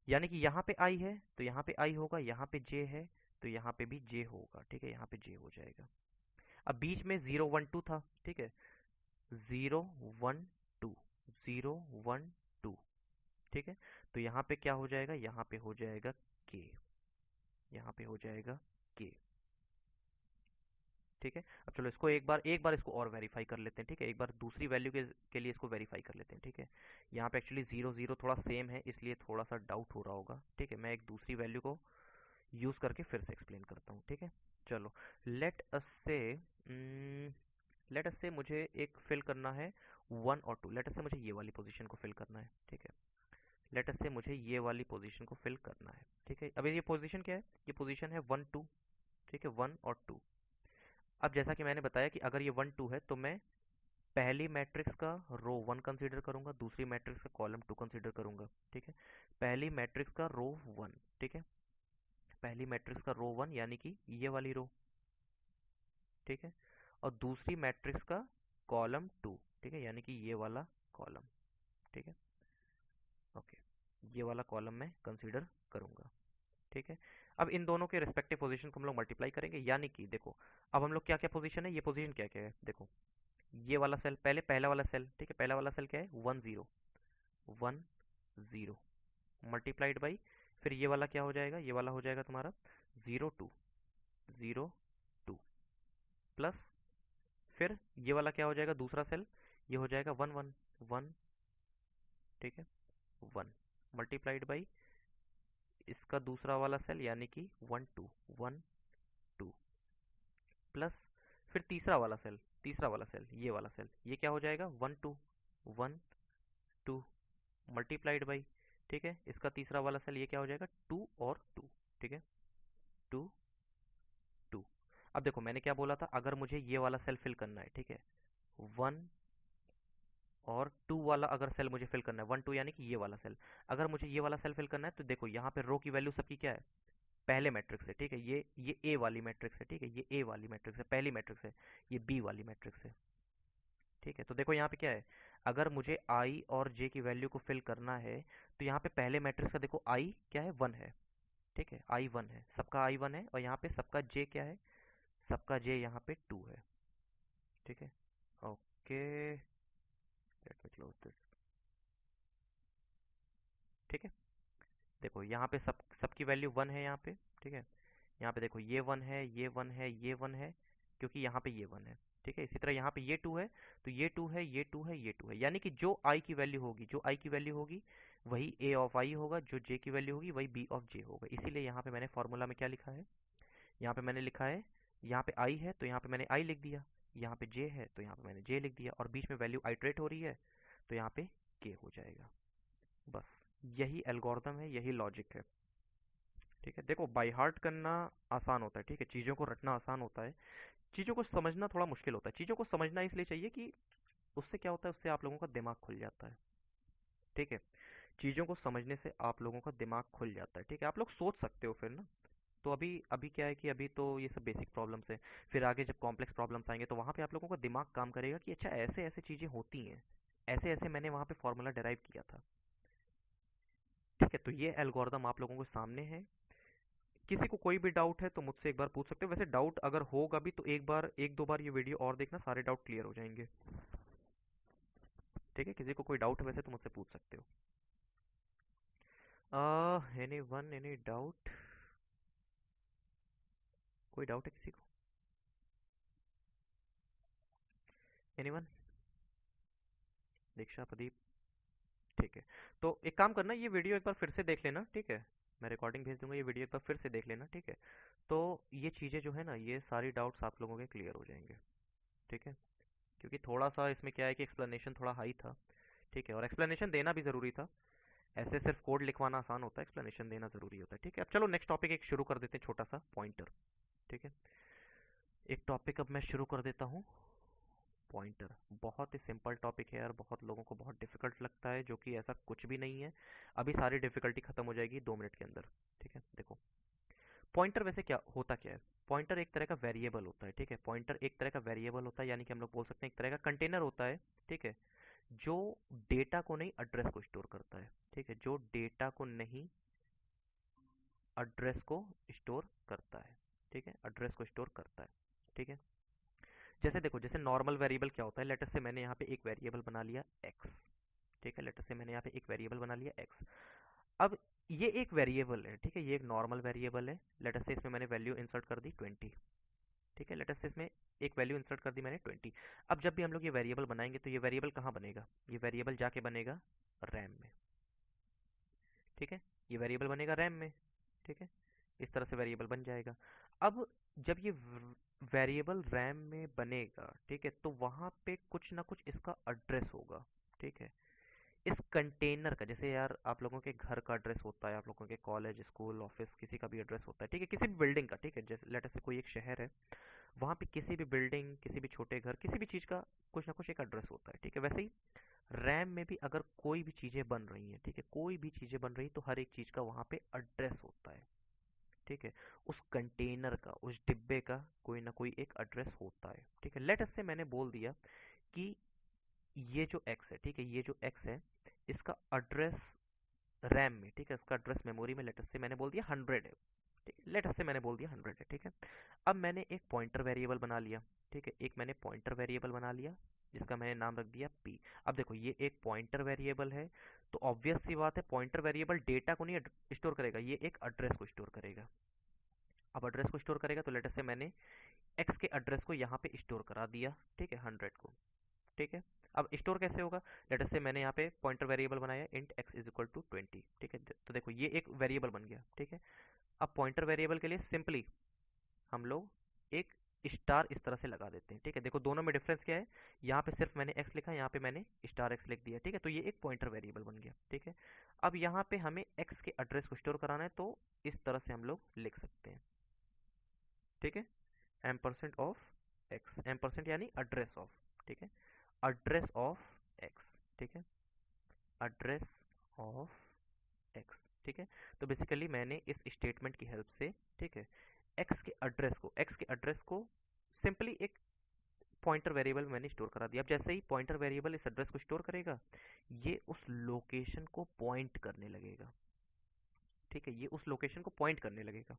यानी कि यहाँ पे आई है तो यहाँ पे आई होगा, यहाँ पे जे है तो यहाँ पे भी जे होगा। ठीक है, यहाँ पे जे हो जाएगा। अब बीच में 0 1 2 था। ठीक है, 0 1 2, 0 1 2। ठीक है, तो यहाँ पे क्या हो जाएगा, यहाँ पे हो जाएगा के, यहाँ पे हो जाएगा के। ठीक है, अब चलो इसको एक बार इसको और वेरीफाई कर लेते हैं। ठीक है, एक बार दूसरी वैल्यू के लिए इसको वेरीफाई कर लेते हैं। ठीक है, यहाँ पे एक्चुअली 0 0 थोड़ा सेम है इसलिए थोड़ा सा डाउट हो रहा होगा। ठीक है, मैं एक दूसरी वैल्यू को यूज करके फिर से एक्सप्लेन करता हूँ। ठीक है, चलो लेट अस से मुझे एक फिल करना है 1 और 2। लेट अस से मुझे ये वाली पोजीशन को फिल करना है। ठीक है, लेट अस से मुझे ये वाली पोजीशन को फिल करना है। ठीक है, अब ये पोजीशन क्या है, ये पोजीशन है 1 2। ठीक है, 1 और 2। अब जैसा कि मैंने बताया कि अगर ये 1 2 है तो मैं पहली मैट्रिक्स का रो 1 कंसीडर करूंगा, दूसरी मैट्रिक्स का कॉलम 2 कंसीडर करूंगा। ठीक है, पहली मैट्रिक्स का रो 1। ठीक है, पहली मैट्रिक्स का रो 1 यानी कि ये वाली रो। ठीक है, और दूसरी मैट्रिक्स का कॉलम 2। ठीक है, यानी कि ये वाला कॉलम। ठीक है, ओके, ये वाला कॉलम मैं कंसीडर करूंगा। ठीक है, अब इन दोनों के रिस्पेक्टिव पोजीशन को हम लोग मल्टीप्लाई करेंगे। यानी कि देखो अब हम लोग क्या क्या पोजीशन है, ये पोजीशन क्या क्या है। देखो ये वाला सेल, पहले पहला वाला सेल, ठीक है, पहला वाला सेल क्या है 1 0 1 0 मल्टीप्लाइड बाई, फिर ये वाला क्या हो जाएगा, ये वाला हो जाएगा तुम्हारा 0 2 0 2 प्लस, फिर ये वाला क्या हो जाएगा दूसरा सेल, ये हो जाएगा 1 1 1। ठीक है, 1 मल्टीप्लाइड बाई इसका दूसरा वाला सेल यानी कि 1 2 1 2 प्लस, फिर तीसरा वाला सेल ये वाला सेल, ये क्या हो जाएगा 1 2 1 2 मल्टीप्लाइड बाई, ठीक है, इसका तीसरा वाला सेल ये क्या हो जाएगा 2 और 2। ठीक है, 2 2। अब देखो मैंने क्या बोला था, अगर मुझे ये वाला सेल फिल करना है, ठीक है, 1 और 2 वाला अगर सेल मुझे फिल करना है, 1 2 यानी कि ये वाला सेल, अगर मुझे ये वाला सेल फिल करना है तो देखो यहाँ पे रो की वैल्यू सबकी क्या है, पहले मैट्रिक्स है। ठीक है, ये ए वाली मैट्रिक्स है। ठीक है, ये ए वाली मैट्रिक्स है, पहली मैट्रिक्स है। ये बी वाली मैट्रिक्स है। ठीक है, तो देखो यहाँ पे क्या है, अगर मुझे आई और जे की वैल्यू को फिल करना है तो यहाँ पे पहले मैट्रिक्स का देखो आई क्या है 1 है। ठीक है, आई 1 है, सबका आई 1 है, और यहाँ पे सबका जे क्या है, सबका जे यहाँ पे 2 है। ठीक है, okay, let me close this. ठीक है, देखो यहाँ पे सबकी वैल्यू 1 है यहाँ पे। ठीक है, यहाँ पे देखो ये 1 है, ये 1 है, ये 1 है, क्योंकि यहाँ पे ये 1 है, ठीक है। इसी तरह यहाँ पे ये 2 है, तो ये 2 है, ये 2 है, ये 2 है, यानी कि जो आई की वैल्यू होगी, जो आई की वैल्यू होगी वही ए ऑफ आई होगा, जो जे की वैल्यू होगी वही बी ऑफ जे होगा। इसीलिए यहाँ पे मैंने फॉर्मूला में क्या लिखा है, यहाँ पे मैंने लिखा है, यहाँ पे आई है तो यहाँ पे मैंने आई लिख दिया, यहाँ पे जे है तो यहाँ पे मैंने जे लिख दिया, और बीच में वैल्यू आइट्रेट हो रही है तो यहाँ पे के हो जाएगा। बस यही एल्गोरिदम है, यही लॉजिक है, ठीक है। देखो बाय हार्ट करना आसान होता है, ठीक है, चीज़ों को रटना आसान होता है, चीज़ों को समझना थोड़ा मुश्किल होता है। चीज़ों को समझना इसलिए चाहिए कि उससे क्या होता है, उससे आप लोगों का दिमाग खुल जाता है, ठीक है। चीज़ों को समझने से आप लोगों का दिमाग खुल जाता है, ठीक है, आप लोग सोच सकते हो फिर ना। तो अभी अभी क्या है कि अभी तो ये सब बेसिक प्रॉब्लम्स है, फिर आगे जब कॉम्प्लेक्स प्रॉब्लम्स आएंगे तो वहाँ पे आप लोगों का दिमाग काम करेगा कि अच्छा ऐसे ऐसे चीज़ें होती हैं, ऐसे ऐसे मैंने वहाँ पे फॉर्मूला डिराइव किया था, ठीक है। तो ये एल्गोरिदम आप लोगों के सामने है। किसी को कोई भी डाउट है तो मुझसे एक बार पूछ सकते हो, वैसे डाउट अगर होगा भी तो एक बार एक दो बार ये वीडियो और देखना, सारे डाउट क्लियर हो जाएंगे, ठीक है। किसी को कोई डाउट है वैसे तो मुझसे पूछ सकते हो। एनी वन एनी डाउट, कोई डाउट है किसी को, एनी वन? दीक्षा, प्रदीप, ठीक है। तो एक काम करना, ये वीडियो एक बार फिर से देख लेना, ठीक है। मैं रिकॉर्डिंग भेज दूंगा, ये वीडियो एक बार फिर से देख लेना, ठीक है। तो ये चीज़ें जो है ना, ये सारी डाउट्स आप लोगों के क्लियर हो जाएंगे, ठीक है। क्योंकि थोड़ा सा इसमें क्या है कि एक्सप्लेनेशन थोड़ा हाई था, ठीक है, और एक्सप्लेनेशन देना भी ज़रूरी था। ऐसे सिर्फ कोड लिखवाना आसान होता है, एक्सप्लेनेशन देना ज़रूरी होता है, ठीक है। अब चलो नेक्स्ट टॉपिक एक शुरू कर देते हैं, छोटा सा पॉइंटर, ठीक है। एक टॉपिक अब मैं शुरू कर देता हूँ, पॉइंटर। बहुत ही सिंपल टॉपिक है यार, बहुत लोगों को बहुत डिफिकल्ट लगता है, जो कि ऐसा कुछ भी नहीं है। अभी सारी डिफिकल्टी खत्म हो जाएगी 2 मिनट के अंदर, ठीक है। देखो पॉइंटर वैसे क्या होता, क्या है। पॉइंटर एक तरह का वेरिएबल होता है, ठीक है। पॉइंटर एक तरह का वेरिएबल होता है, यानी कि हम लोग बोल सकते हैं एक तरह का कंटेनर होता है, ठीक है, जो डेटा को नहीं एड्रेस को स्टोर करता है, ठीक है, जो डेटा को नहीं एड्रेस को स्टोर करता है, ठीक है, एड्रेस को स्टोर करता है, ठीक है। जैसे देखो, जैसे नॉर्मल वेरिएबल क्या होता है, लेटर से मैंने यहाँ पे एक वेरिएबल बना लिया x, ठीक है, लेटर से मैंने यहाँ पे एक वेरिएबल बना लिया x। अब ये एक वेरिएबल है, ठीक है, ये एक नॉर्मल वेरिएबल है, लेटर से इसमें मैंने वैल्यू इंसर्ट कर दी 20, ठीक है, लेटर से इसमें एक वैल्यू इंसर्ट कर दी मैंने 20। अब जब भी हम लोग ये वेरिएबल बनाएंगे तो ये वेरिएबल कहाँ बनेगा, ये वेरिएबल जाके बनेगा रैम में, ठीक है, ये वेरिएबल बनेगा रैम में, ठीक है, इस तरह से वेरिएबल बन जाएगा। अब जब ये वेरिएबल रैम में बनेगा, ठीक है, तो वहां पे कुछ ना कुछ इसका एड्रेस होगा, ठीक है। इस कंटेनर का, जैसे यार आप लोगों के घर का एड्रेस होता है, आप लोगों के कॉलेज स्कूल ऑफिस किसी का भी एड्रेस होता है, ठीक है, किसी भी बिल्डिंग का, ठीक है, जैसे लेटर से कोई एक शहर है, वहां पे किसी भी बिल्डिंग, किसी भी छोटे घर, किसी भी चीज का कुछ ना कुछ एक एड्रेस होता है, ठीक है। वैसे ही रैम में भी अगर कोई भी चीजें बन रही हैं, ठीक है, कोई भी चीजें बन रही तो हर एक चीज का वहां पे एड्रेस होता है, ठीक है। उस कंटेनर का, उस डिब्बे का कोई ना कोई एक एड्रेस होता है, ठीक है। लेट अस से मैंने बोल दिया कि ये जो x है, ठीक है, ये जो x है, इसका एड्रेस रैम में, ठीक है, इसका एड्रेस मेमोरी में लेट अस से मैंने बोल दिया 100 है, ठीक है, लेट अस से मैंने बोल दिया 100 है, ठीक है। अब मैंने एक पॉइंटर वेरिएबल बना लिया, ठीक है, एक मैंने पॉइंटर वेरिएबल बना लिया जिसका मैंने नाम रख दिया p। अब देखो ये एक पॉइंटर वेरिएबल है, तो ऑब्वियस सी बात है पॉइंटर वेरिएबल डेटा को नहीं स्टोर करेगा, ये एक एड्रेस को स्टोर करेगा। अब एड्रेस को स्टोर करेगा तो लेटर से मैंने x के एड्रेस को यहाँ पे स्टोर करा दिया, ठीक है, 100 को, ठीक है। अब स्टोर कैसे होगा, लेटर से मैंने यहाँ पे पॉइंटर वेरिएबल बनाया int x is equal to 20, ठीक है। तो देखो ये एक वेरिएबल बन गया, ठीक है। अब पॉइंटर वेरिएबल के लिए सिंपली हम लोग एक स्टार इस तरह से लगा देते हैं, ठीक है। देखो दोनों में डिफरेंस क्या है, यहाँ पे सिर्फ मैंने x लिखा, यहाँ पे मैंने स्टार x लिख दिया, ठीक है। तो ये एक पॉइंटर वेरिएबल बन गया, ठीक है। अब यहाँ पे हमें x के एड्रेस को स्टोर कराना है, तो इस तरह से हम लोग लिख सकते हैं, ठीक है, एम्परसेंट ऑफ एक्स, एम्परसेंट यानी एड्रेस ऑफ, ठीक है, एड्रेस ऑफ एक्स, ठीक है, एड्रेस ऑफ एक्स, ठीक है। तो बेसिकली मैंने इस स्टेटमेंट की हेल्प से, ठीक है, एक्स के एड्रेस को सिंपली एक पॉइंटर वेरिएबल मैंने स्टोर करा दिया। अब जैसे ही पॉइंटर वेरिएबल इस एड्रेस को स्टोर करेगा, ये उस लोकेशन को पॉइंट करने लगेगा, ठीक है, ये उस लोकेशन को पॉइंट करने लगेगा,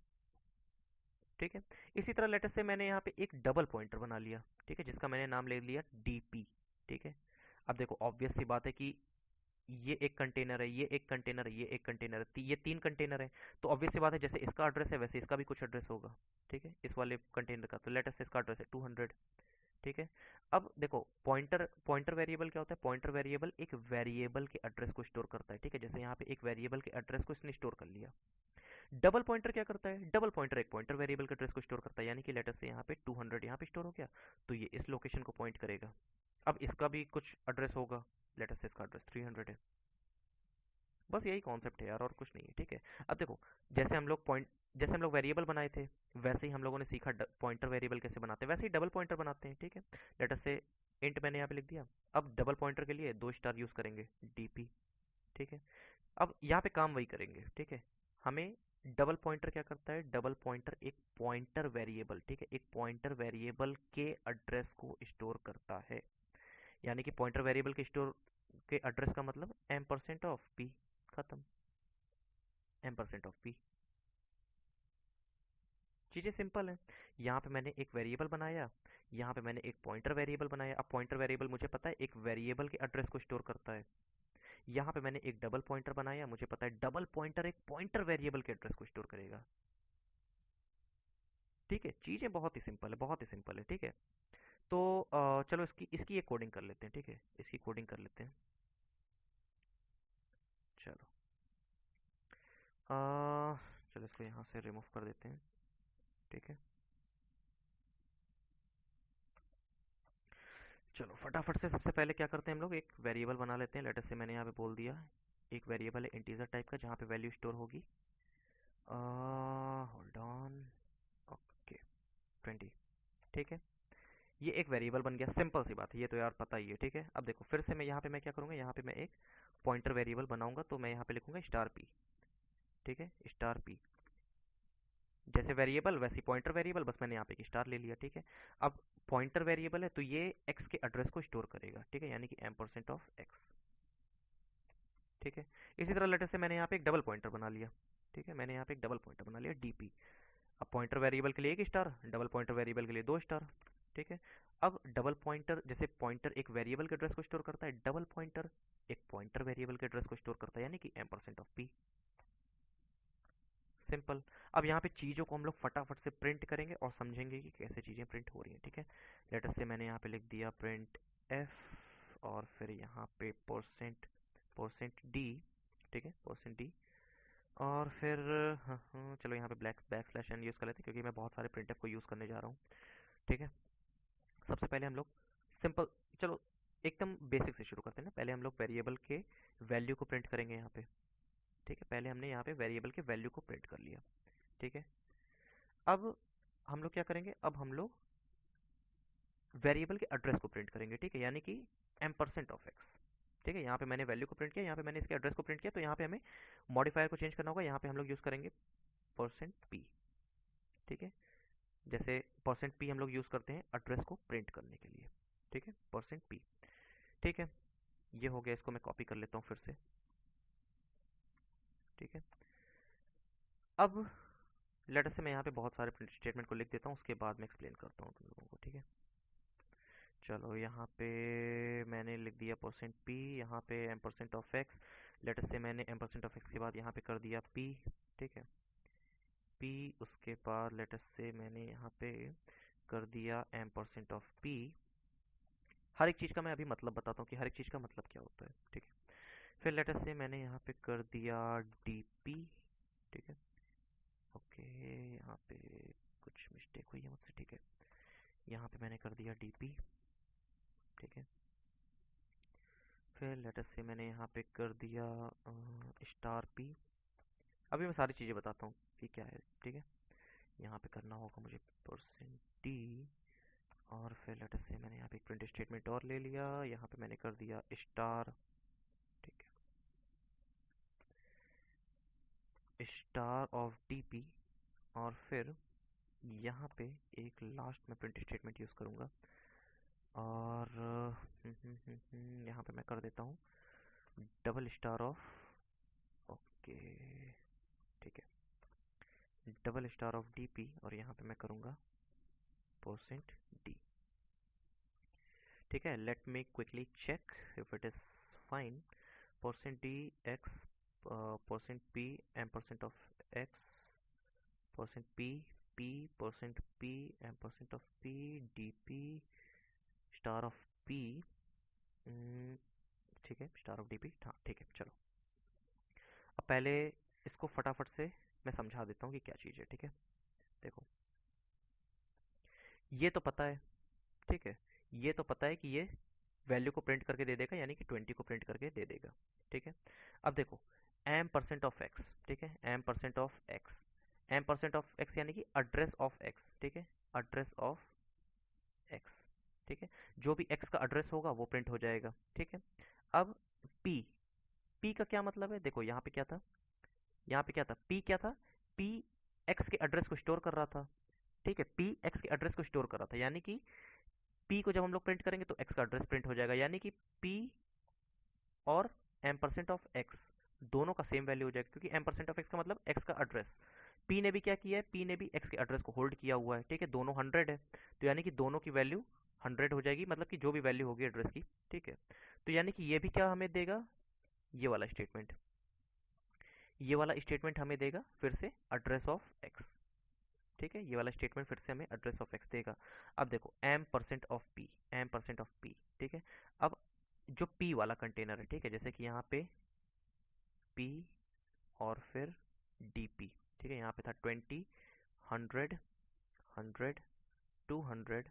ठीक है। इसी तरह लेटर से मैंने यहाँ पे एक डबल पॉइंटर बना लिया, ठीक है, जिसका मैंने नाम ले लिया डीपी, ठीक है। अब देखो ऑब्वियस सी बात है कि ये एक कंटेनर है, ये एक कंटेनर है, ये एक कंटेनर है, ये 3 कंटेनर है। तो ऑब्वियस सी बात है, जैसे इसका एड्रेस है वैसे इसका भी कुछ एड्रेस होगा। ठीक है, इस वाले कंटेनर का, तो लेट अस से इसका एड्रेस है 200। ठीक है। अब देखो, पॉइंटर पॉइंटर वेरिएबल क्या होता है? पॉइंटर वेरिएबल एक वेरिएबल के एड्रेस को स्टोर करता है। ठीक है, जैसे यहाँ पे एक वेरिएबल के एड्रेस को इसने स्टोर कर लिया। डबल पॉइंटर क्या करता है? डबल पॉइंटर एक पॉइंटर वेरिएबल के एड्रेस को स्टोर करता है, यानी कि लेटर से यहाँ पे 200 यहाँ पे स्टोर हो गया, तो ये इस लोकेशन को पॉइंट करेगा। अब इसका भी कुछ एड्रेस होगा, लेटर से इसका एड्रेस 300 है। बस यही कॉन्सेप्ट है यार, और कुछ नहीं है। ठीक है। अब देखो, जैसे हम लोग वेरिएबल बनाए थे, वैसे ही हम लोगों ने सीखा पॉइंटर वेरिएबल कैसे बनाते हैं, वैसे ही डबल पॉइंटर बनाते हैं। ठीक है। लेटर से इंट मैंने यहाँ पे लिख दिया। अब डबल पॉइंटर के लिए 2 स्टार यूज करेंगे, डीपी। ठीक है। अब यहाँ पे काम वही करेंगे। ठीक है। हमें डबल पॉइंटर क्या करता है? डबल पॉइंटर एक पॉइंटर वेरिएबल, ठीक है, एक पॉइंटर वेरिएबल के एड्रेस को स्टोर करता है। यानी कि पॉइंटर वेरिएबल के स्टोर के एड्रेस का मतलब एम परसेंट ऑफ पी। खत्म। Ampersand of P. चीजें सिंपल है। यहाँ पे मैंने एक वेरिएबल बनाया, यहाँ पे मैंने एक पॉइंटर वेरिएबल बनाया। अब पॉइंटर वेरिएबल मुझे पता है एक वेरिएबल के एड्रेस को स्टोर करता है। यहाँ पे मैंने एक डबल पॉइंटर बनाया, मुझे पता है डबल पॉइंटर एक पॉइंटर वेरिएबल के एड्रेस को स्टोर करेगा। ठीक है, चीजें बहुत ही सिंपल है, बहुत ही सिंपल है। ठीक है। तो चलो इसकी इसकी एक कोडिंग कर लेते हैं। ठीक है, इसकी कोडिंग कर लेते हैं। चलो, अ, चलो इसको यहाँ से रिमूव कर देते हैं। ठीक है। चलो फटाफट से सबसे पहले क्या करते हैं, हम लोग एक वेरिएबल बना लेते हैं। लेटर से मैंने यहाँ पे बोल दिया, एक वेरिएबल है इंटीजर टाइप का, जहाँ पे वैल्यू स्टोर होगी। Hold on. ओके, 20। ठीक है, ये एक वेरिएबल बन गया। सिंपल सी बात है, ये तो यार पता ही है। ठीक है। अब देखो, फिर से मैं यहाँ पे मैं क्या करूँगा, यहाँ पे मैं एक पॉइंटर वेरिएबल बनाऊंगा, तो मैं यहाँ पे लिखूंगा स्टार पी। ठीक है, स्टार पी। जैसे वेरिएबल वैसे पॉइंटर वेरिएबल, बस मैंने यहाँ पे एक स्टार ले लिया। ठीक है। अब पॉइंटर वेरिएबल है तो ये एक्स के एड्रेस को स्टोर करेगा। ठीक है, यानी कि एम परसेंट ऑफ एक्स। ठीक है। इसी तरह लेटर से मैंने यहाँ पे एक डबल पॉइंटर बना लिया। ठीक है, मैंने यहाँ पे एक डबल पॉइंटर बना लिया, डीपी। अब पॉइंटर वेरिएबल के लिए 1 स्टार, डबल पॉइंटर वेरिएबल के लिए 2 स्टार। ठीक है। अब डबल पॉइंटर, जैसे पॉइंटर एक वेरिएबल के एड्रेस को स्टोर करता है, डबल पॉइंटर एक पॉइंटर वेरिएबल के एड्रेस को स्टोर करता है, यानी कि ampersand of P. Simple. अब यहाँ पे चीज़ों को हम लोग फटाफट से प्रिंट करेंगे और समझेंगे कि कैसे चीज़ें प्रिंट हो रही हैं। ठीक है। लेटर से मैंने यहाँ पे लिख दिया प्रिंट एफ, और फिर यहाँ पे परसेंट परसेंट डी। ठीक है, परसेंट डी। और फिर हाँ हाँ, चलो यहाँ पे बैक स्लैश एन यूज़ कर लेते हैं, क्योंकि मैं बहुत सारे प्रिंटफ को यूज़ करने जा रहा हूँ। ठीक है। सबसे पहले हम लोग सिंपल, चलो एकदम बेसिक से शुरू करते हैं ना। पहले हम लोग वेरिएबल के वैल्यू को प्रिंट करेंगे यहाँ पे। ठीक है, पहले हमने यहाँ पे वेरिएबल के वैल्यू को प्रिंट कर लिया। ठीक है। अब हम लोग क्या करेंगे, अब हम लोग वेरिएबल के एड्रेस को प्रिंट करेंगे। ठीक है, यानी कि एम परसेंट ऑफ एक्स। ठीक है, यहाँ पे मैंने वैल्यू को प्रिंट किया, यहाँ पे मैंने इसके एड्रेस को प्रिंट किया, तो यहाँ पे हमें मॉडिफायर को चेंज करना होगा। यहाँ पे हम लोग यूज़ करेंगे परसेंट पी। ठीक है, जैसे परसेंट पी हम लोग यूज़ करते हैं एड्रेस को प्रिंट करने के लिए। ठीक है, परसेंट पी। ठीक है, ये हो गया, इसको मैं कॉपी कर लेता हूँ फिर से। ठीक है। अब लेटर से मैं यहाँ पे बहुत सारे प्रिंट स्टेटमेंट को लिख देता हूँ, उसके बाद मैं एक्सप्लेन करता हूँ तुम लोगों को। ठीक है। चलो यहाँ पे मैंने लिख दिया परसेंट पी, यहाँ पे ampersand of X. Later से मैंने एम परसेंट ऑफ एक्स के बाद यहाँ पे कर दिया पी। ठीक है, पी। उसके बाद लेटर से मैंने यहाँ पे कर दिया एम परसेंट ऑफ पी। हर एक चीज़ का मैं अभी मतलब बताता हूँ कि हर एक चीज़ का मतलब क्या होता है। ठीक है। फिर लेटर से मैंने यहाँ पे कर दिया डी पी। ठीक है। ओके, यहाँ पे कुछ मिस्टेक हुई है मुझसे। ठीक है, यहाँ पे मैंने कर दिया डी पी। ठीक है। फिर लेटर से मैंने यहाँ पे कर दिया स्टार पी। अभी मैं सारी चीज़ें बताता हूँ कि क्या है। ठीक है, यहाँ पे करना होगा मुझे परसेंट डी, और फिर लेटर से मैंने यहाँ पे एक प्रिंट स्टेटमेंट और ले लिया, यहाँ पे मैंने कर दिया स्टार। ठीक है, स्टार ऑफ डीपी। और फिर यहाँ पे एक लास्ट में प्रिंट स्टेटमेंट यूज़ करूँगा, और यहाँ पे मैं कर देता हूँ डबल स्टार ऑफ। ओके। ठीक है, डबल स्टार ऑफ डीपी, और यहाँ पे मैं करूँगा परसेंट डी। ठीक है, let me quickly check if it is fine. Percent D X percent P ampersand of X percent P P percent P ampersand of P D P star of P. ठीक है, star of D P, हाँ ठीक है। चलो अब पहले इसको फटाफट से मैं समझा देता हूँ कि क्या चीज़ है। ठीक है, देखो ये तो पता है, ठीक है, ये तो पता है कि ये वैल्यू को प्रिंट करके दे देगा, यानी कि 20 को प्रिंट करके दे देगा। ठीक है, अब देखो एम परसेंट ऑफ एक्स, ठीक है, ampersand of X, ampersand of X यानी कि एड्रेस ऑफ एक्स, ठीक है, एड्रेस ऑफ एक्स, ठीक है, जो भी एक्स का एड्रेस होगा वो प्रिंट हो जाएगा। ठीक है, अब पी, पी का क्या मतलब है, देखो यहाँ पे क्या था, यहाँ पे क्या था, पी क्या था, पी एक्स के एड्रेस को स्टोर कर रहा था। ठीक है, पी एक्स के एड्रेस को स्टोर कर रहा था, यानी कि पी को जब हम लोग प्रिंट करेंगे तो एक्स का एड्रेस प्रिंट हो जाएगा, यानी कि पी और एम परसेंट ऑफ एक्स दोनों का सेम वैल्यू हो जाएगा, क्योंकि एम परसेंट ऑफ एक्स का मतलब एक्स का एड्रेस। पी ने भी क्या किया है, पी ने भी एक्स के एड्रेस को होल्ड किया हुआ है। ठीक है, दोनों 100 है, तो यानी कि दोनों की वैल्यू 100 हो जाएगी, मतलब कि जो भी वैल्यू होगी एड्रेस की। ठीक है, तो यानी कि ये भी क्या हमें देगा, ये वाला स्टेटमेंट, ये वाला स्टेटमेंट हमें देगा फिर से एड्रेस ऑफ एक्स। ठीक है, ये वाला स्टेटमेंट फिर से हमें एड्रेस ऑफ एक्स देगा। अब देखो ampersand of P, ampersand of P, ठीक है, अब जो पी वाला कंटेनर है, ठीक है, जैसे कि यहाँ पे पी और फिर डी पी, ठीक है, यहाँ पे था 20, 100, 100, 200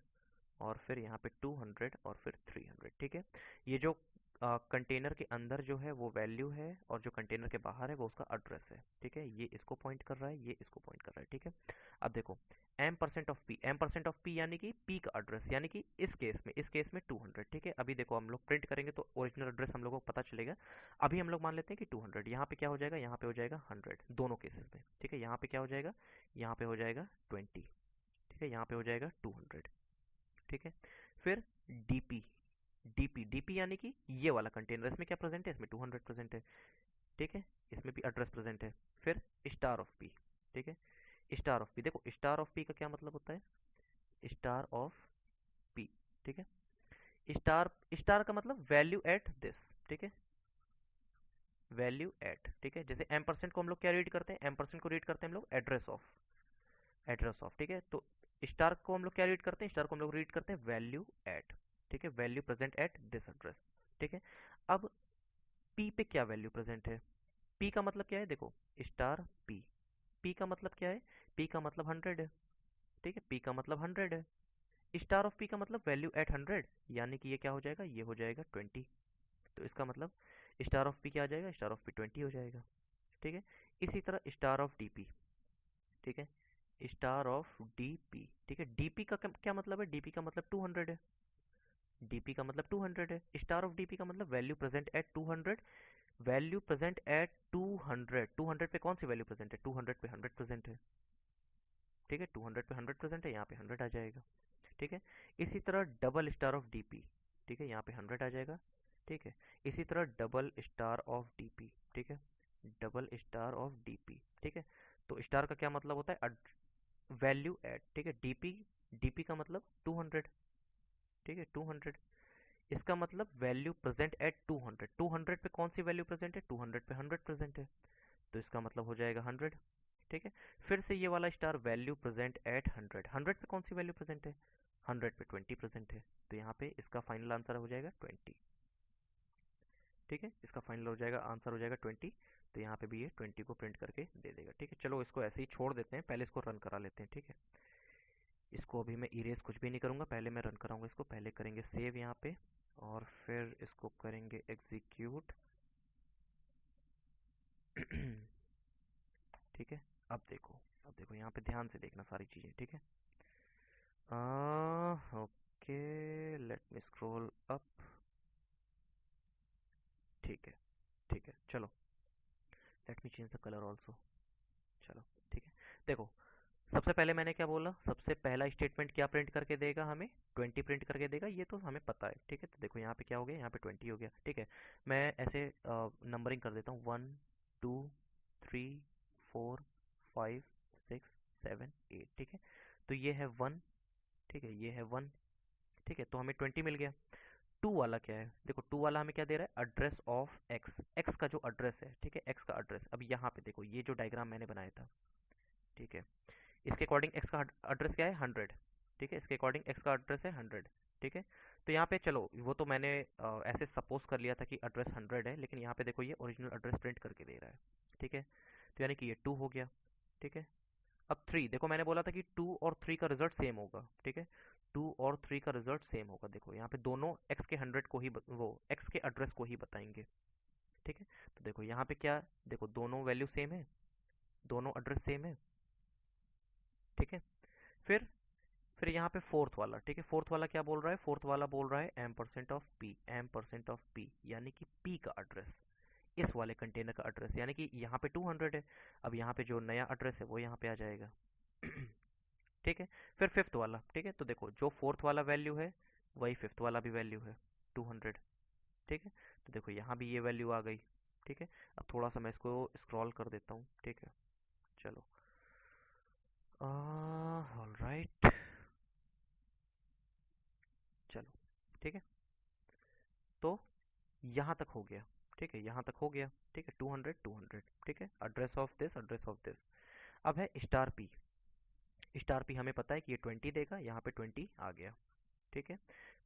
और फिर यहाँ पे 200 और फिर 300। ठीक है, ये जो कंटेनर के अंदर जो है वो वैल्यू है, और जो कंटेनर के बाहर है वो उसका एड्रेस है। ठीक है, ये इसको पॉइंट कर रहा है, ये इसको पॉइंट कर रहा है। ठीक है, अब देखो ampersand of P, ampersand of P यानी कि पी का एड्रेस, यानी कि इस केस में 200। ठीक है, अभी देखो हम लोग प्रिंट करेंगे तो ओरिजिनल एड्रेस हम लोगों को पता चलेगा। अभी हम लोग मान लेते हैं कि 200, यहाँ पे क्या हो जाएगा, यहाँ पे हो जाएगा 100 दोनों केसेस में। ठीक है, यहाँ पे क्या हो जाएगा, यहाँ पे हो जाएगा 20, ठीक है, यहाँ पे हो जाएगा 200। ठीक है, फिर डीपी, डीपी, डीपी यानी कि ये वाला कंटेनर, इसमें क्या प्रेजेंट है, इसमें 200 प्रेजेंट है। ठीक है, इसमें भी एड्रेस प्रेजेंट है। फिर स्टार ऑफ पी, ठीक है, स्टार ऑफ पी, देखो स्टार ऑफ पी का क्या मतलब होता है, स्टार ऑफ पी, ठीक है, स्टार, स्टार का मतलब वैल्यू एट दिस, ठीक है, वैल्यू एट, ठीक है, जैसे एम परसेंट को हम लोग क्या रीड करते हैं, एम परसेंट को रीड करते हैं हम लोग एड्रेस ऑफ, एड्रेस ऑफ, ठीक है, तो स्टार को हम लोग क्या रीड करते हैं, स्टार को हम लोग रीड करते हैं वैल्यू एट, ठीक है, value present at this address. ठीक है, अब पी पे क्या वैल्यू प्रेजेंट है, पी का मतलब क्या है, देखो स्टार पी, पी का मतलब क्या है, पी का मतलब 100 है। ठीक है, पी का मतलब 100 है, स्टार ऑफ पी का मतलब वैल्यू एट 100, यानी कि ये क्या हो जाएगा, ये हो जाएगा 20। तो इसका मतलब स्टार ऑफ पी क्या आ जाएगा, स्टार ऑफ पी 20 हो जाएगा। ठीक है, इसी तरह स्टार ऑफ डीपी, ठीक है, स्टार ऑफ डीपी, ठीक है, डीपी का क्या मतलब है, डीपी का मतलब 200 है, डीपी का मतलब 200 है, स्टार ऑफ डीपी का मतलब value present at 200, value present at 200, 200 पे कौन सी वैल्यू प्रेजेंट है, 200 पे 100 प्रेजेंट है। ठीक है, 200 पे 100 प्रेजेंट है, यहाँ पे 100 आ जाएगा। ठीक है, इसी तरह डबल स्टार ऑफ डीपी, ठीक है, यहाँ पे 100 आ जाएगा। ठीक है, इसी तरह डबल स्टार ऑफ डीपी, ठीक है, डबल स्टार ऑफ डीपी, ठीक है, तो स्टार का क्या मतलब होता है, वैल्यू एड, ठीक है, डीपी, डीपी का मतलब 200, ठीक है, 200, इसका मतलब वैल्यू प्रेजेंट एट 200, 200 पे कौन सी वैल्यू प्रेजेंट है, 200 पे 100 प्रेजेंट है, तो इसका मतलब हो जाएगा 100। ठीक है, फिर से ये वाला स्टार वैल्यू प्रेजेंट एट 100, 100 पे कौन सी वैल्यू प्रेजेंट है, 100 पे 20 प्रेजेंट है, तो यहाँ पे इसका फाइनल आंसर हो जाएगा 20। ठीक है, इसका फाइनल हो जाएगा, आंसर हो जाएगा 20, तो यहाँ पे भी ये 20 को प्रिंट करके दे देगा। ठीक है, चलो इसको ऐसे ही छोड़ देते हैं, पहले इसको रन करा लेते हैं। ठीक है, इसको अभी मैं इरेज कुछ भी नहीं करूँगा, पहले मैं रन कराऊंगा इसको, पहले करेंगे सेव यहाँ पे और फिर इसको करेंगे एग्जीक्यूट। ठीक है, अब देखो, अब देखो यहाँ पे ध्यान से देखना सारी चीज़ें। ठीक है, okay, let me scroll up. ठीक है, ठीक है, चलो let me change the colour also. चलो ठीक है, देखो सबसे पहले मैंने क्या बोला, सबसे पहला स्टेटमेंट क्या प्रिंट करके देगा हमें, 20 प्रिंट करके देगा, ये तो हमें पता है। ठीक है, तो देखो यहाँ पे क्या हो गया, यहाँ पे 20 हो गया। ठीक है, मैं ऐसे नंबरिंग कर देता हूँ, 1 2 3 4 5 6 7 8। ठीक है, तो ये है 1, ठीक है, ये है 1, ठीक है, तो हमें 20 मिल गया। टू वाला क्या है, देखो टू वाला हमें क्या दे रहा है, एड्रेस ऑफ एक्स, एक्स का जो एड्रेस है, ठीक है, एक्स का एड्रेस। अब यहाँ पे देखो ये जो डायग्राम मैंने बनाया था, ठीक है, इसके अकॉर्डिंग एक्स का एड्रेस क्या है, 100, ठीक है, इसके अकॉर्डिंग एक्स का एड्रेस है 100, ठीक है। तो यहाँ पे चलो वो तो मैंने ऐसे सपोज कर लिया था कि एड्रेस 100 है, लेकिन यहाँ पे देखो ये ओरिजिनल एड्रेस प्रिंट करके दे रहा है, ठीक है। तो यानी कि ये 2 हो गया, ठीक है। अब 3, देखो मैंने बोला था कि 2 और 3 का रिजल्ट सेम होगा, ठीक है, 2 और 3 का रिजल्ट सेम होगा। देखो यहाँ पे दोनों एक्स के 100 को ही वो एक्स के एड्रेस को ही बताएंगे, ठीक है। तो देखो यहाँ पे क्या, देखो दोनों वैल्यू सेम है, दोनों एड्रेस सेम है, ठीक है। फिर यहाँ पे फोर्थ वाला, ठीक है, फोर्थ वाला क्या बोल रहा है, फोर्थ वाला बोल रहा है ampersand of P, ampersand of P, यानी कि पी का एड्रेस, इस वाले कंटेनर का एड्रेस, यानी कि यहाँ पे 200 है। अब यहाँ पे जो नया एड्रेस है वो यहाँ पे आ जाएगा। ठीक है। फिर फिफ्थ वाला, ठीक है, तो देखो जो फोर्थ वाला वैल्यू है वही फिफ्थ वाला भी वैल्यू है, 200, ठीक है। तो देखो यहाँ भी ये वैल्यू आ गई, ठीक है। अब थोड़ा सा मैं इसको स्क्रॉल कर देता हूँ, ठीक है, चलो, ऑलराइट, चलो, ठीक है। तो यहाँ तक हो गया, ठीक है, यहाँ तक हो गया, ठीक है, 200 200, ठीक है, address of this, address of this. अब है स्टार पी, स्टार पी हमें पता है कि ये 20 देगा, यहाँ पे 20 आ गया, ठीक है।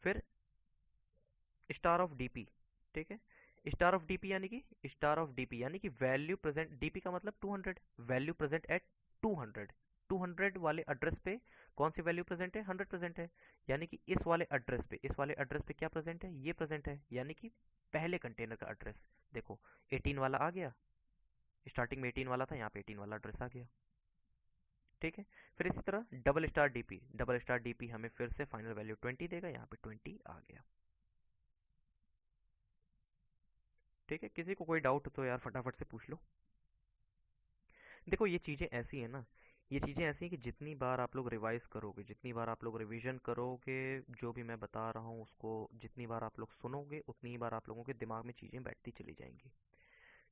फिर स्टार ऑफ डीपी, ठीक है, स्टार ऑफ डीपी यानी कि स्टार ऑफ डीपी यानी कि वैल्यू प्रेजेंट, डीपी का मतलब 200, वैल्यू प्रेजेंट एट 200, 200 वाले एड्रेस पे कौन सी वैल्यू प्रेजेंट है, 100 प्रेजेंट है, यानी कि इस वाले एड्रेस पे, इस वाले एड्रेस पे क्या प्रेजेंट है, ये प्रेजेंट है, यानी कि पहले कंटेनर का एड्रेस। देखो 18 वाला आ गया, स्टार्टिंग में 18 वाला था, यहाँ पे 18 वाला एड्रेस आ गया, ठीक है। फिर इसी तरह double star DP, double star DP हमें फिर से फाइनल वैल्यू 20 देगा, यहाँ पे 20 आ गया, ठीक है। किसी को कोई डाउट हो तो यार फटाफट से पूछ लो। देखो ये चीज़ें ऐसी है ना, ये चीज़ें ऐसी हैं कि जितनी बार आप लोग रिवाइज करोगे, जितनी बार आप लोग रिवीजन करोगे, जो भी मैं बता रहा हूँ उसको जितनी बार आप लोग सुनोगे, उतनी ही बार आप लोगों के दिमाग में चीज़ें बैठती चली जाएंगी,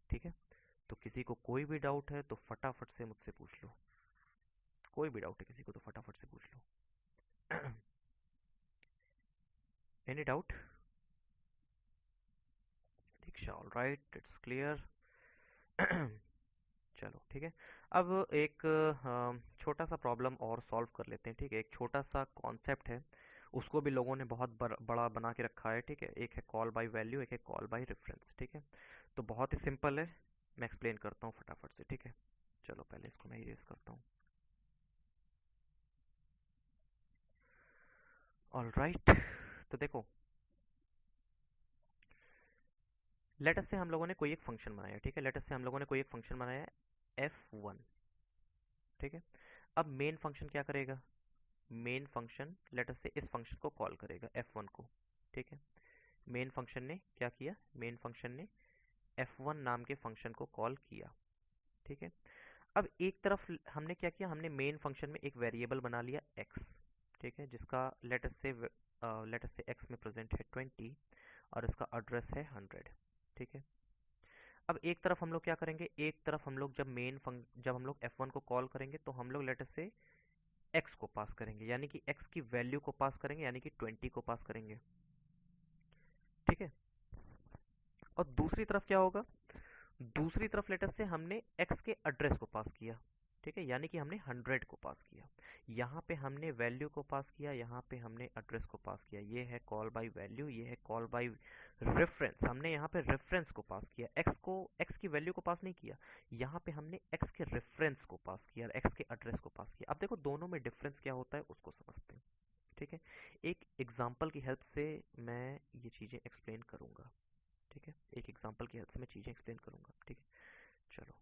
ठीक है। तो किसी को कोई भी डाउट है तो फटाफट से मुझसे पूछ लो, कोई भी डाउट है किसी को तो फटाफट से पूछ लो। Any doubt? Diksha, all right, it's clear. चलो ठीक है। अब एक छोटा सा प्रॉब्लम और सॉल्व कर लेते हैं, ठीक है। एक छोटा सा कॉन्सेप्ट है, उसको भी लोगों ने बहुत बड़ा बना के रखा है, ठीक है। एक है कॉल बाय वैल्यू, एक है कॉल बाय रेफरेंस, ठीक है। तो बहुत ही सिंपल है, मैं एक्सप्लेन करता हूँ फटाफट से, ठीक है। चलो पहले इसको मैं इरेज करता हूँ। ऑल राइट, तो देखो लेटस से हम लोगों ने कोई एक फंक्शन बनाया, ठीक है, लेटस से हम लोगों ने कोई एक फंक्शन बनाया f1, ठीक है। अब मेन फंक्शन क्या करेगा, मेन फंक्शन लेटर से इस फंक्शन को कॉल करेगा f1 को, ठीक है। मेन फंक्शन ने क्या किया, मेन फंक्शन ने f1 नाम के फंक्शन को कॉल किया, ठीक है। अब एक तरफ हमने क्या किया, हमने मेन फंक्शन में एक वेरिएबल बना लिया x, ठीक है, जिसका लेटर से x में प्रेजेंट है 20 और इसका एड्रेस है 100, ठीक है। अब एक तरफ हम लोग क्या करेंगे, एक तरफ हम लोग जब हम लोग f1 को कॉल करेंगे तो हम लोग लेटर से x को पास करेंगे, यानी कि x की वैल्यू को पास करेंगे, यानी कि 20 को पास करेंगे, ठीक है। और दूसरी तरफ क्या होगा, दूसरी तरफ लेटर से हमने x के एड्रेस को पास किया, ठीक है, यानी कि हमने 100 को पास किया। यहाँ पे हमने वैल्यू को पास किया, यहाँ पे हमने एड्रेस को पास किया, ये है कॉल बाय वैल्यू, ये है कॉल बाय रेफरेंस। हमने यहाँ पे रेफरेंस को पास किया, x की वैल्यू को पास नहीं किया, यहाँ पे हमने x के रेफरेंस को पास किया, x के एड्रेस को पास किया। अब देखो दोनों में डिफरेंस क्या होता है उसको समझते हैं, ठीक है। एक एग्जाम्पल की हेल्प से मैं ये चीज़ें एक्सप्लेन करूंगा, ठीक है, एक एग्जांपल की हेल्प से मैं चीज़ें एक्सप्लेन करूंगा, ठीक है। चलो,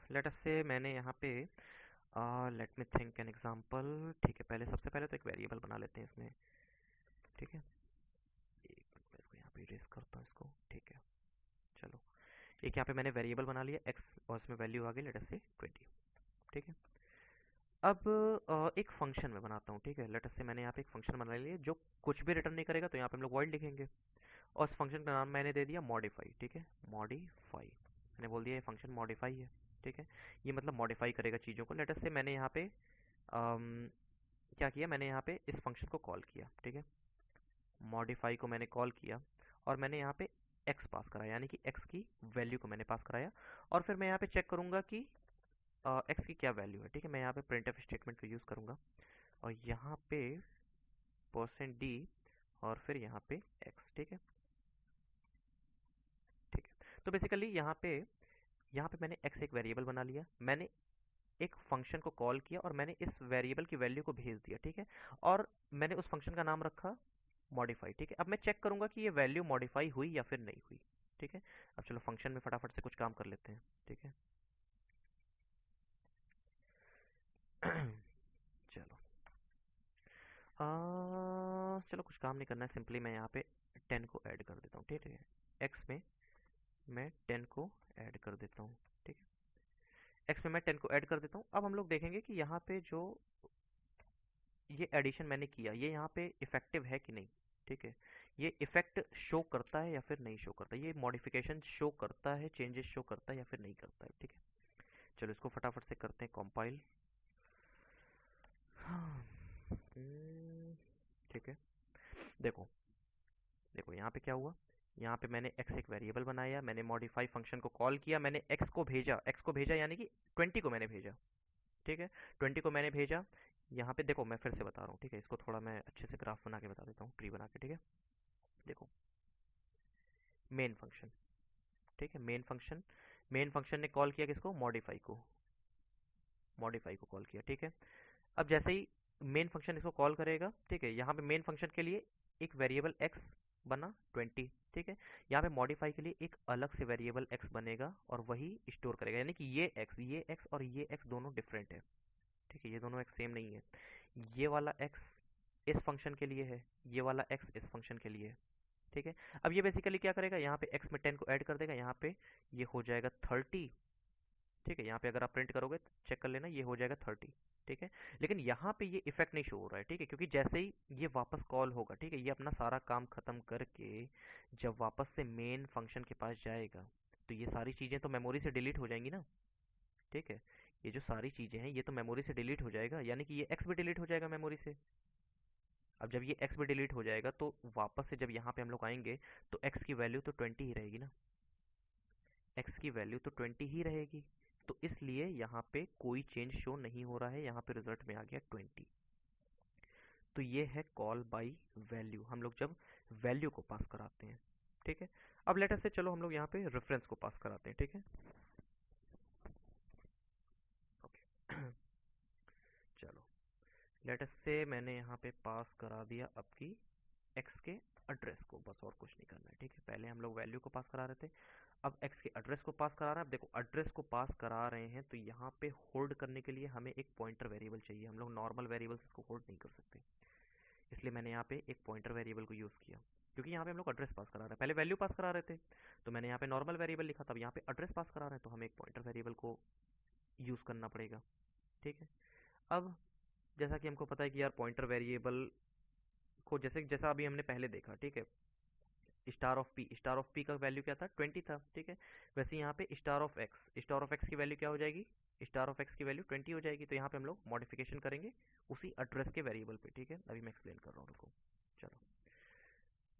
लेट अस से मैंने यहाँ पे let me think an example, ठीक है। पहले सबसे पहले तो एक वेरिएबल बना लेते हैं इसमें, ठीक है। एक मिनट में इसको यहाँ पे इरेज करता हूँ इसको, ठीक है। चलो, एक यहाँ पे मैंने वेरिएबल बना लिया x और इसमें वैल्यू आ गई लेट अस से 20, ठीक है। अब एक फंक्शन में बनाता हूँ, ठीक है। लेट अस से मैंने यहाँ पे एक फंक्शन बना लिया जो कुछ भी रिटर्न नहीं करेगा, तो यहाँ पे हम लोग वॉइड लिखेंगे और इस फंक्शन का नाम मैंने दे दिया मॉडिफाई, ठीक है, मॉडिफाई। मैंने बोल दिया ये फंक्शन मॉडिफाई है, ठीक है। ये मतलब मॉडिफाई करेगा चीज़ों को। लेट अस से मैंने यहाँ पे क्या किया मैंने यहाँ पे इस फंक्शन को कॉल किया, ठीक है, मॉडिफाई को मैंने कॉल किया और मैंने यहाँ पे एक्स पास कराया, यानी कि एक्स की वैल्यू को मैंने पास कराया। और फिर मैं यहाँ पे चेक करूंगा कि एक्स की क्या वैल्यू है, ठीक है। मैं यहाँ पे प्रिंट एफ स्टेटमेंट को यूज़ करूंगा और यहाँ पे %d और फिर यहाँ पे एक्स, ठीक है, ठीक है। तो बेसिकली यहाँ पे मैंने एक्स एक वेरिएबल बना लिया, मैंने एक फंक्शन को कॉल किया और मैंने इस वेरिएबल की वैल्यू को भेज दिया, ठीक है। और मैंने उस फंक्शन का नाम रखा मॉडिफाई, ठीक है। अब मैं चेक करूंगा कि ये वैल्यू मॉडिफाई हुई या फिर नहीं हुई, ठीक है। अब चलो फंक्शन में फटाफट से कुछ काम कर लेते हैं, ठीक है। चलो चलो कुछ काम नहीं करना है, सिंपली मैं यहाँ पे 10 को ऐड कर देता हूँ, ठीक है। एक्स में मैं 10 को ऐड कर देता हूँ, ठीक है। एक्स में मैं 10 को ऐड कर देता हूँ। अब हम लोग देखेंगे कि यहाँ पे जो ये एडिशन मैंने किया ये यहाँ पे इफेक्टिव है कि नहीं, ठीक है। ये इफेक्ट शो करता है या फिर नहीं शो करता, ये मॉडिफिकेशन शो करता है, चेंजेस शो करता है या फिर नहीं करता है, ठीक है। चलो इसको फटाफट से करते हैं कंपाइल। हाँ, ठीक है। देखो देखो यहाँ पे क्या हुआ, यहाँ पे मैंने x एक वेरिएबल बनाया, मैंने मॉडिफाई फंक्शन को कॉल किया, मैंने x को भेजा यानी कि 20 को मैंने भेजा, ठीक है। 20 को मैंने भेजा। यहाँ पे देखो मैं फिर से बता रहा हूँ, ठीक है, इसको थोड़ा मैं अच्छे से ग्राफ बना के बता देता हूँ, ट्री बना के, ठीक है। देखो मेन फंक्शन, ठीक है, मेन फंक्शन ने कॉल किया किसको, मॉडिफाई को कॉल किया, ठीक है। अब जैसे ही मेन फंक्शन इसको कॉल करेगा, ठीक है, यहाँ पे मेन फंक्शन के लिए एक वेरिएबल x बना 20, ठीक है। यहाँ पे मॉडिफाई के लिए एक अलग से वेरिएबल x बनेगा और वही स्टोर करेगा, यानी कि ये x और ये x दोनों डिफरेंट है, ठीक है, ये दोनों x सेम नहीं है। ये वाला x इस फंक्शन के लिए है, ये वाला x इस फंक्शन के लिए है, ठीक है। अब ये बेसिकली क्या करेगा, यहाँ पे x में 10 को ऐड कर देगा, यहाँ पे ये हो जाएगा 30, ठीक है। यहाँ पे अगर आप प्रिंट करोगे तो चेक कर लेना, ये हो जाएगा 30, ठीक है। लेकिन यहाँ पे ये इफेक्ट नहीं शो हो रहा है, ठीक है, क्योंकि जैसे ही ये वापस कॉल होगा, ठीक है, ये अपना सारा काम खत्म करके जब वापस से मेन फंक्शन के पास जाएगा तो ये सारी चीजें तो मेमोरी से डिलीट हो जाएंगी ना, ठीक है। ये जो सारी चीजें हैं ये तो मेमोरी से डिलीट हो जाएगा, यानी कि ये एक्स भी डिलीट हो जाएगा मेमोरी से। अब जब ये एक्स भी डिलीट हो जाएगा तो वापस से जब यहाँ पे हम लोग आएंगे तो एक्स की वैल्यू तो 20 ही रहेगी ना, एक्स की वैल्यू तो 20 ही रहेगी। तो इसलिए यहाँ पे कोई चेंज शो नहीं हो रहा है, यहाँ पे रिजल्ट में आ गया 20। तो ये है कॉल बाई वैल्यू, हम लोग जब वैल्यू को पास कराते हैं, ठीक है। अब लेटर से चलो हम लोग यहाँ पे रेफरेंस को पास कराते हैं, ठीक है, ओके। चलो लेटर से मैंने यहाँ पे पास करा दिया आपकी एक्स के एड्रेस को, बस और कुछ नहीं करना है, ठीक है। पहले हम लोग वैल्यू को पास करा रहे थे, अब एक्स के एड्रेस को पास करा रहे हैं। अब देखो एड्रेस को पास करा रहे हैं तो यहाँ पे होल्ड करने के लिए हमें एक पॉइंटर वेरिएबल चाहिए, हम लोग नॉर्मल वेरिएबल इसको होल्ड नहीं कर सकते, इसलिए मैंने यहाँ पे एक पॉइंटर वेरिएबल को यूज़ किया, क्योंकि यहाँ पे हम लोग एड्रेस पास करा रहे हैं, पहले वैल्यू पास करा रहे थे तो मैंने यहाँ पे नॉर्मल वेरिएबल लिखा, तब यहाँ पे एड्रेस पास करा रहे हैं तो हमें एक पॉइंटर वेरिएबल को यूज़ करना पड़ेगा, ठीक है। अब जैसा कि हमको पता है कि यार पॉइंटर वेरिएबल को जैसे जैसा अभी हमने पहले देखा, ठीक है, स्टार ऑफ पी का वैल्यू क्या था, 20 था, ठीक है। वैसे यहाँ पे स्टार ऑफ एक्स की वैल्यू क्या हो जाएगी, स्टार ऑफ एक्स की वैल्यू 20 हो जाएगी। तो यहाँ पे हम लोग मॉडिफिकेशन करेंगे उसी एड्रेस के वेरिएबल पे, ठीक है। अभी मैं एक्सप्लेन कर रहा हूँ, रुको। चलो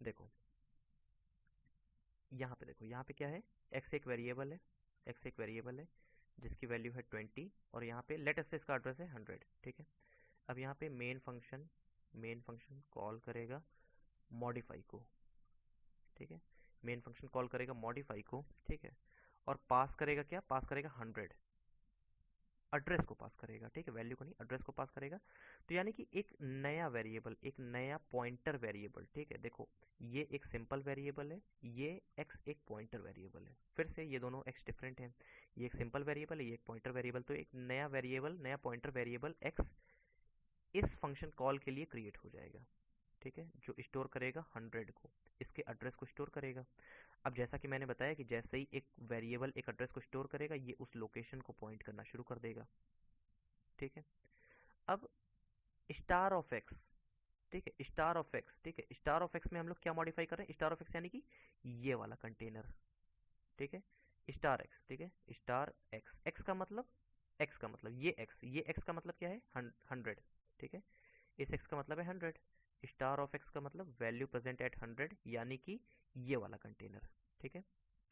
देखो यहाँ पे, देखो यहाँ पे क्या है, एक्स एक वेरिएबल है जिसकी वैल्यू है 20 और यहाँ पे लेट अस से इसका एड्रेस है 100, ठीक है। अब यहाँ पे मेन फंक्शन कॉल करेगा मॉडिफाई को, ठीक है, मेन फंक्शन कॉल करेगा मॉडिफाई को, ठीक है। और पास करेगा क्या, पास करेगा 100, एड्रेस को पास करेगा, ठीक है, वैल्यू को नहीं, एड्रेस को पास करेगा। तो यानी कि एक नया वेरिएबल, एक नया पॉइंटर वेरिएबल, ठीक है। देखो ये एक सिंपल वेरिएबल है, ये एक्स एक पॉइंटर वेरिएबल है, फिर से ये दोनों एक्स डिफरेंट हैं, ये एक सिंपल वेरिएबल है, ये एक पॉइंटर वेरिएबल। तो एक नया वेरिएबल, नया पॉइंटर वेरिएबल एक्स इस फंक्शन कॉल के लिए क्रिएट हो जाएगा, ठीक है, जो स्टोर करेगा 100 को, इसके एड्रेस को स्टोर करेगा। अब जैसा कि मैंने बताया कि जैसे ही एक वेरिएबल एक एड्रेस को स्टोर करेगा ये उस लोकेशन को पॉइंट करना शुरू कर देगा, ठीक है। अब स्टार ऑफ एक्स, ठीक है, स्टार ऑफ एक्स, ठीक है, स्टार ऑफ एक्स में हम लोग क्या मॉडिफाई कर रहे हैं, स्टार ऑफ एक्स यानी कि ये वाला कंटेनर, ठीक है, स्टार एक्स, ठीक है, स्टार एक्स का मतलब, एक्स का मतलब ये एक्स का मतलब क्या है, 100, ठीक है, का मतलब है 100, स्टार ऑफ एक्स का मतलब वैल्यू प्रेजेंट एट 100, यानी कि ये वाला कंटेनर, ठीक है,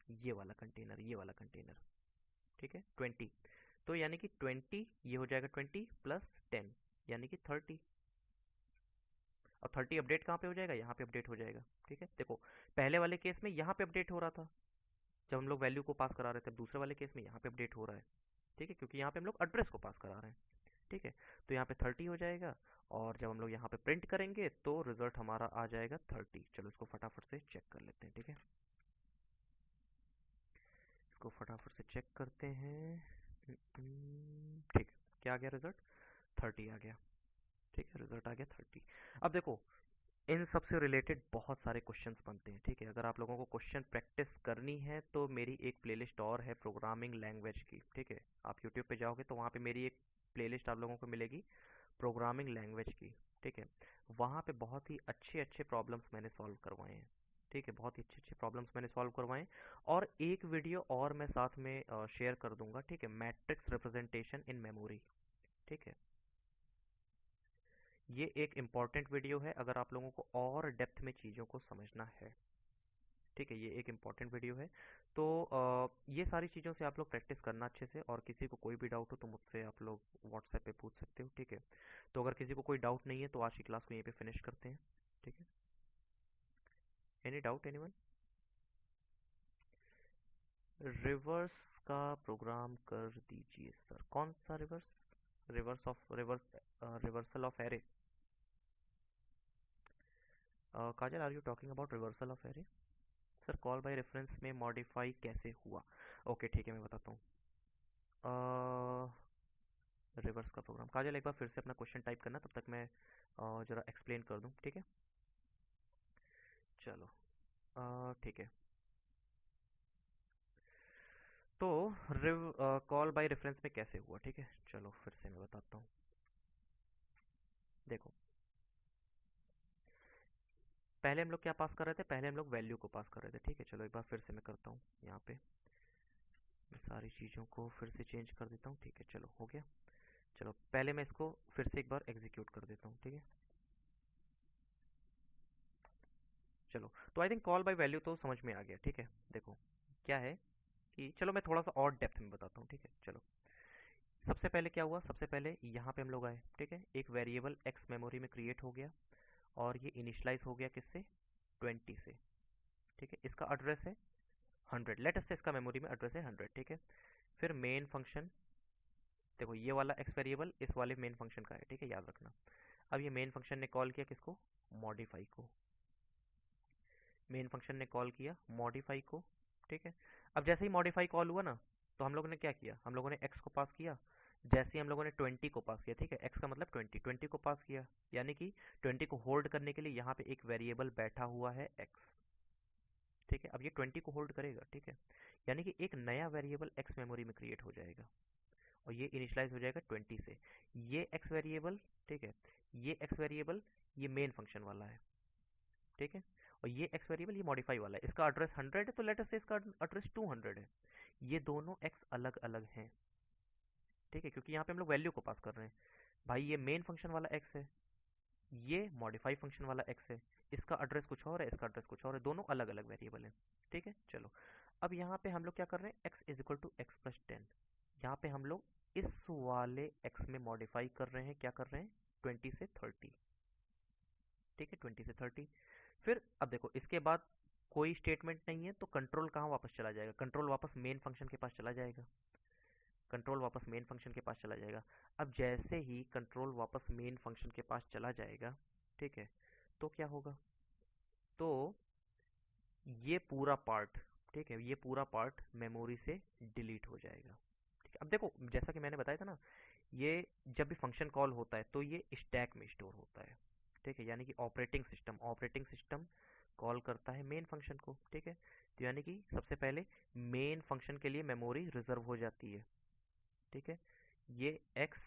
ये वाला कंटेनर, ये वाला कंटेनर, ठीक है, 20। तो यानी कि 20 ये हो जाएगा 20 प्लस 10 यानी कि 30। और 30 अपडेट कहाँ पे हो जाएगा, यहाँ पे अपडेट हो जाएगा, ठीक है। देखो पहले वाले केस में यहाँ पे अपडेट हो रहा था जब हम लोग वैल्यू को पास करा रहे थे, अब दूसरे वाले केस में यहाँ पे अपडेट हो रहा है, ठीक है, क्योंकि यहाँ पे हम लोग एड्रेस को पास करा रहे हैं, ठीक है। तो यहाँ पे 30 हो जाएगा, और जब हम लोग यहाँ पे प्रिंट करेंगे तो रिजल्ट हमारा आ जाएगा 30। चलो इसको फटाफट से चेक कर लेते हैं, ठीक है, इसको फटाफट से चेक करते हैं। ठीक है, क्या आ गया रिजल्ट, 30 आ गया, ठीक है, रिजल्ट आ गया 30। अब देखो इन सब से रिलेटेड बहुत सारे क्वेश्चंस बनते हैं, ठीक है। अगर आप लोगों को क्वेश्चन प्रैक्टिस करनी है तो मेरी एक प्लेलिस्ट और है प्रोग्रामिंग लैंग्वेज की, ठीक है। आप यूट्यूब पे जाओगे तो वहाँ पे मेरी एक प्लेलिस्ट आप लोगों को मिलेगी प्रोग्रामिंग लैंग्वेज की, ठीक है। वहाँ पे बहुत ही अच्छे अच्छे प्रॉब्लम्स मैंने सॉल्व करवाए हैं, ठीक है, बहुत ही अच्छे अच्छे प्रॉब्लम्स मैंने सॉल्व करवाए हैं। और एक वीडियो और मैं साथ में शेयर कर दूंगा, ठीक है, मैट्रिक्स रिप्रेजेंटेशन इन मेमोरी, ठीक है। ये एक इम्पॉर्टेंट वीडियो है अगर आप लोगों को और डेप्थ में चीज़ों को समझना है, ठीक है, ये एक इम्पॉर्टेंट वीडियो है। तो ये सारी चीज़ों से आप लोग प्रैक्टिस करना अच्छे से, और किसी को कोई भी डाउट हो तो मुझसे आप लोग व्हाट्सएप पे पूछ सकते हो, ठीक है। तो अगर किसी को कोई डाउट नहीं है तो आज की क्लास को यहीं पे फिनिश करते हैं, ठीक है। Any doubt anyone? रिवर्स का प्रोग्राम कर दीजिए सर, कौन सा reverse? Reversal of array? Kajal, are you talking about reversal of array? Sir call by reference में मॉडिफाई कैसे हुआ? ओके ठीक है, मैं बताता हूँ। रिवर्स का प्रोग्राम, काजल एक बार फिर से अपना क्वेश्चन टाइप करना, तब तक मैं जरा एक्सप्लेन कर दूँ, ठीक है। चलो ठीक है। तो रिव कॉल बाय रेफरेंस में कैसे हुआ, ठीक है, चलो फिर से मैं बताता हूँ। देखो पहले हम लोग क्या पास कर रहे थे, पहले हम लोग वैल्यू को पास कर रहे थे, ठीक है। चलो एक बार फिर से मैं करता हूँ, यहाँ पे मैं सारी चीज़ों को फिर से चेंज कर देता हूँ, ठीक है, चलो हो गया। चलो पहले मैं इसको फिर से एक बार एग्जीक्यूट कर देता हूँ, ठीक है। चलो तो I think call by value तो समझ में आ गया, ठीक है। देखो क्या है कि चलो मैं थोड़ा सा और डेप्थ में बताता हूँ, ठीक है। चलो सबसे पहले क्या हुआ, सबसे पहले यहाँ पे हम लोग आए, ठीक है, एक वेरिएबल एक्स मेमोरी में क्रिएट हो गया, और ये इनिशलाइज हो गया किससे, 20 से, ठीक है। इसका एड्रेस है 100, लेट अस से इसका मेमोरी में एड्रेस है 100, ठीक है। फिर मेन फंक्शन, देखो ये वाला एक्स वेरिएबल इस वाले मेन फंक्शन का है, ठीक है, याद रखना। अब ये मेन फंक्शन ने कॉल किया किसको, मॉडिफाई को, मेन फंक्शन ने कॉल किया मॉडिफाई को, ठीक है। अब जैसे ही मॉडिफाई कॉल हुआ ना, तो हम लोगों ने क्या किया, हम लोगों ने एक्स को पास किया, जैसे ही हम लोगों ने 20 को पास किया, ठीक है, एक्स का मतलब 20, 20 को पास किया, यानी कि 20 को होल्ड करने के लिए यहाँ पे एक वेरिएबल बैठा हुआ है एक्स, ठीक है। अब ये 20 को होल्ड करेगा, ठीक है, यानी कि एक नया वेरिएबल एक्स मेमोरी में क्रिएट हो जाएगा, और ये इनिशियलाइज हो जाएगा 20 से। ये एक्स वेरिएबल, ठीक है, ये एक्स वेरिएबल ये मेन फंक्शन वाला है, ठीक है, और ये एक्स वेरिएबल ये मॉडिफाई वाला है, इसका एड्रेस 100 है तो लेट अस से इसका एड्रेस 200 है। ये दोनों एक्स अलग अलग हैं, ठीक है, क्योंकि यहाँ पे हम लोग वैल्यू को पास कर रहे हैं। भाई ये मेन फंक्शन वाला एक्स है, ये मॉडिफाई फंक्शन वाला एक्स है, इसका एड्रेस कुछ और है, इसका एड्रेस कुछ और है, दोनों अलग अलग वेरिएबल हैं, ठीक है। चलो अब यहाँ पे हम लोग क्या कर रहे हैं, X is equal to X plus 10, यहाँ पे हम लोग इस वाले एक्स में मॉडिफाई कर रहे हैं, क्या कर रहे हैं, 20 से 30, ठीक है, 20 से 30। फिर अब देखो इसके बाद कोई स्टेटमेंट नहीं है, तो कंट्रोल कहाँ वापस चला जाएगा, कंट्रोल वापस मेन फंक्शन के पास चला जाएगा, कंट्रोल वापस मेन फंक्शन के पास चला जाएगा। अब जैसे ही कंट्रोल वापस मेन फंक्शन के पास चला जाएगा, ठीक है, तो क्या होगा, तो ये पूरा पार्ट, ठीक है, ये पूरा पार्ट मेमोरी से डिलीट हो जाएगा, ठीक है। अब देखो जैसा कि मैंने बताया था ना, ये जब भी फंक्शन कॉल होता है तो ये स्टैक में स्टोर होता है, ठीक है, यानी कि ऑपरेटिंग सिस्टम कॉल करता है मेन फंक्शन को, ठीक है। तो यानी कि सबसे पहले मेन फंक्शन के लिए मेमोरी रिजर्व हो जाती है, ठीक है, ये x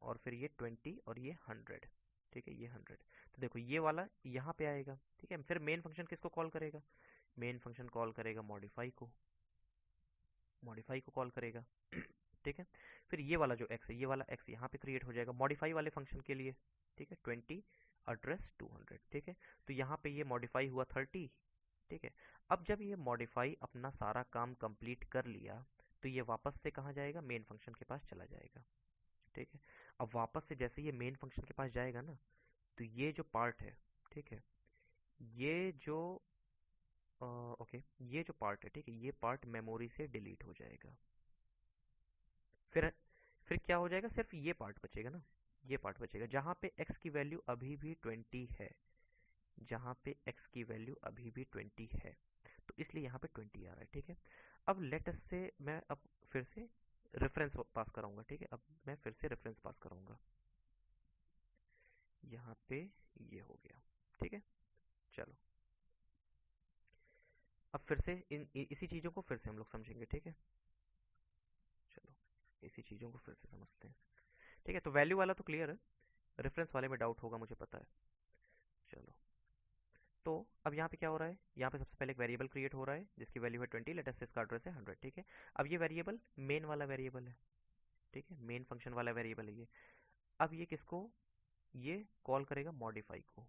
और फिर ये 20 और ये 100, ठीक है, ये 100। तो देखो ये वाला यहाँ पे आएगा, ठीक है। फिर मेन फंक्शन किसको कॉल करेगा, मेन फंक्शन कॉल करेगा मॉडिफाई को कॉल करेगा, ठीक है। फिर ये वाला जो x है, ये वाला x यहाँ पे क्रिएट हो जाएगा मॉडिफाई वाले फंक्शन के लिए, ठीक है, 20 एड्रेस 200, ठीक है। तो यहाँ पे ये मॉडिफाई हुआ 30, ठीक है। अब जब ये मॉडिफाई अपना सारा काम कंप्लीट कर लिया तो ये वापस से कहाँ जाएगा, मेन फंक्शन के पास चला जाएगा, ठीक है। अब वापस से जैसे ये मेन फंक्शन के पास जाएगा ना, तो ये जो पार्ट है, ठीक है, ये जो ओके, ये जो पार्ट है, ठीक है, ये पार्ट मेमोरी से डिलीट हो जाएगा। फिर फिर क्या हो जाएगा, सिर्फ ये पार्ट बचेगा ना, ये पार्ट बचेगा जहाँ पे x की वैल्यू अभी भी 20 है, जहाँ पे x की वैल्यू अभी भी 20 है, तो इसलिए यहाँ पे 20 आ रहा है, ठीक है। अब लेट अस से मैं अब फिर से रेफरेंस पास कराऊंगा, ठीक है। अब मैं फिर से रेफरेंस पास कराऊंगा, यहाँ पे ये हो गया, ठीक है। चलो अब फिर से इसी चीज़ों को फिर से हम लोग समझेंगे, ठीक है। चलो इसी चीज़ों को फिर से समझते हैं, ठीक है। तो वैल्यू वाला तो क्लियर है, रेफरेंस वाले में डाउट होगा मुझे पता है। चलो तो अब यहाँ पे क्या हो रहा है, यहाँ पे सबसे पहले एक वेरिएबल क्रिएट हो रहा है जिसकी वैल्यू है 20, लेट अस से इसका एड्रेस है 100, ठीक है। अब ये वेरिएबल मेन वाला वेरिएबल है, ठीक है, मेन फंक्शन वाला वेरिएबल है ये। अब ये किसको, ये कॉल करेगा मॉडिफाई को,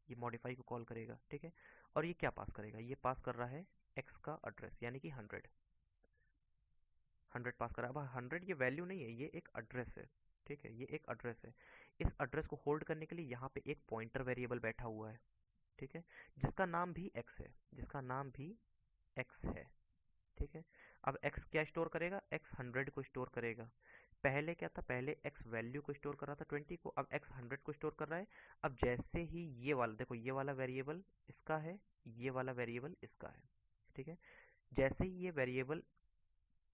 ये मॉडिफाई को कॉल करेगा, ठीक है। और ये क्या पास करेगा, ये पास कर रहा है एक्स का एड्रेस यानी कि 100, 100 पास करा। अब 100 ये वैल्यू नहीं है, ये एक एड्रेस है, ठीक है, ये एक एड्रेस है। इस एड्रेस को होल्ड करने के लिए यहाँ पे एक पॉइंटर वेरिएबल बैठा हुआ है, ठीक है, जिसका नाम भी x है, जिसका नाम भी x है, ठीक है। अब x क्या स्टोर करेगा, x 100 को स्टोर करेगा। पहले क्या था, पहले x वैल्यू को स्टोर कर रहा था 20 को, अब x 100 को स्टोर कर रहा है। अब जैसे ही ये वाला देखो, ये वाला वेरिएबल इसका है, ये वाला वेरिएबल इसका है, ठीक है। जैसे ही ये वेरिएबल